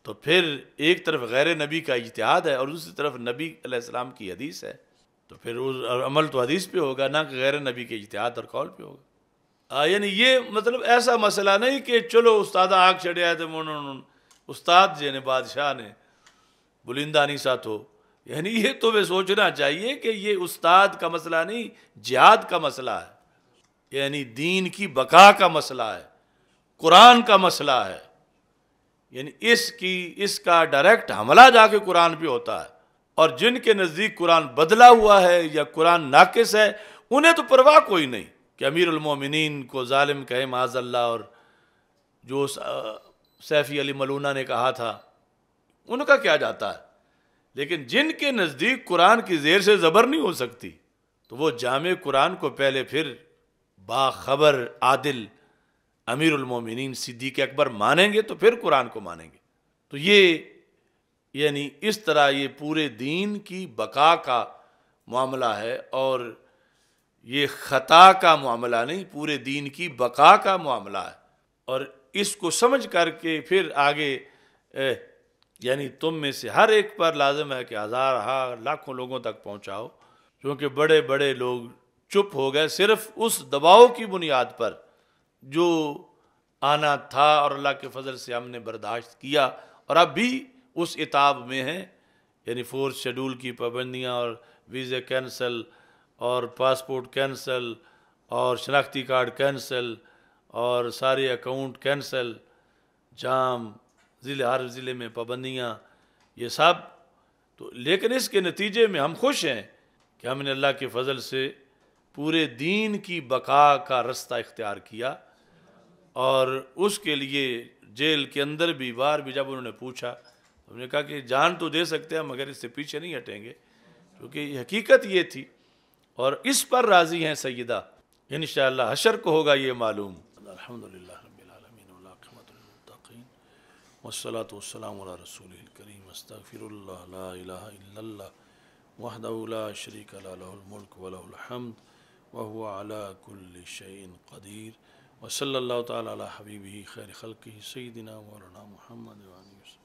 تو پھر ایک طرف غیر نبی کا اجتہاد ہے اور دوسری طرف نبی علیہ السلام کی حدیث ہے، تو پھر عمل تو حدیث پہ ہوگا نہ کہ غیر نبی کے اجتہاد اور قول پہ ہوگا۔ یعنی یہ مطلب ایسا مسئلہ نہیں کہ چلو استاد آگ چڑھے آئے تو استاد جی نے بادشاہ نے بلندہ نہیں ساتھ ہو، یعنی یہ تو میں سوچنا چاہیے کہ یہ استاد کا مسئلہ نہیں، جہاد کا مسئلہ ہے، یعنی دین کی بقا کا مسئلہ ہے، قرآن کا مسئلہ ہے، یعنی اس کا ڈائریکٹ حملہ جا کے قرآن پہ ہوتا ہے، اور جن کے نزدیک قرآن بدلا ہوا ہے یا قرآن ناقص ہے انہیں تو پرواہ کوئی نہیں کہ امیر المومنین کو ظالم کہے معاذ اللہ، اور جو سیفی علی ملونہ نے کہا تھا ان کا کیا جاتا ہے، لیکن جن کے نزدیک قرآن کی زیر سے زبر نہیں ہو سکتی تو وہ جامع قرآن کو پہلے پھر باخبر عادل امیر المومنین صدیق اکبر مانیں گے تو پھر قرآن کو مانیں گے۔ تو یہ یعنی اس طرح یہ پورے دین کی بقا کا معاملہ ہے، اور یہ خطا کا معاملہ نہیں، پورے دین کی بقا کا معاملہ ہے، اور اس کو سمجھ کر کے پھر آگے یعنی تم میں سے ہر ایک پر لازم ہے کہ ہزار لاکھوں لوگوں تک پہنچاؤ، کیونکہ بڑے بڑے لوگ چپ ہو گئے صرف اس دباؤ کی بنیاد پر جو آنا تھا، اور اللہ کے فضل سے ہم نے برداشت کیا اور اب بھی اس عتاب میں ہیں، یعنی 4 شیڈول کی پابندیاں اور ویزے کینسل اور پاسپورٹ کینسل اور شناختی کارڈ کینسل اور سارے اکاؤنٹ کینسل، جام ہر ضلع میں پابندیاں، یہ سب تو، لیکن اس کے نتیجے میں ہم خوش ہیں کہ ہم نے اللہ کے فضل سے پورے دین کی بقا کا رستہ اختیار کیا، اور اس کے لیے جیل کے اندر بھی بار بھی جب انہوں نے پوچھا ہم نے کہا کہ جان تو دے سکتے ہیں مگر اس سے پیچھے نہیں ہٹیں گے، کیونکہ حقیقت یہ تھی، اور اس پر راضی ہیں سیدہ، انشاءاللہ حشر کو ہوگا یہ معلوم۔ الحمدللہ رب العالمین والعاقبۃ للمتقین والصلاة والسلام علی رسولہ الکریم، استغفر اللہ لا الہ الا اللہ وحدہ لا شریک لہ، لہ الملک ولہ الحمد وہو علی کل شیء قدیر، وصلی اللہ تعالی علی حبیبہ خیر خلقہ سیدنا مولانا محمد وآلہ وسلم۔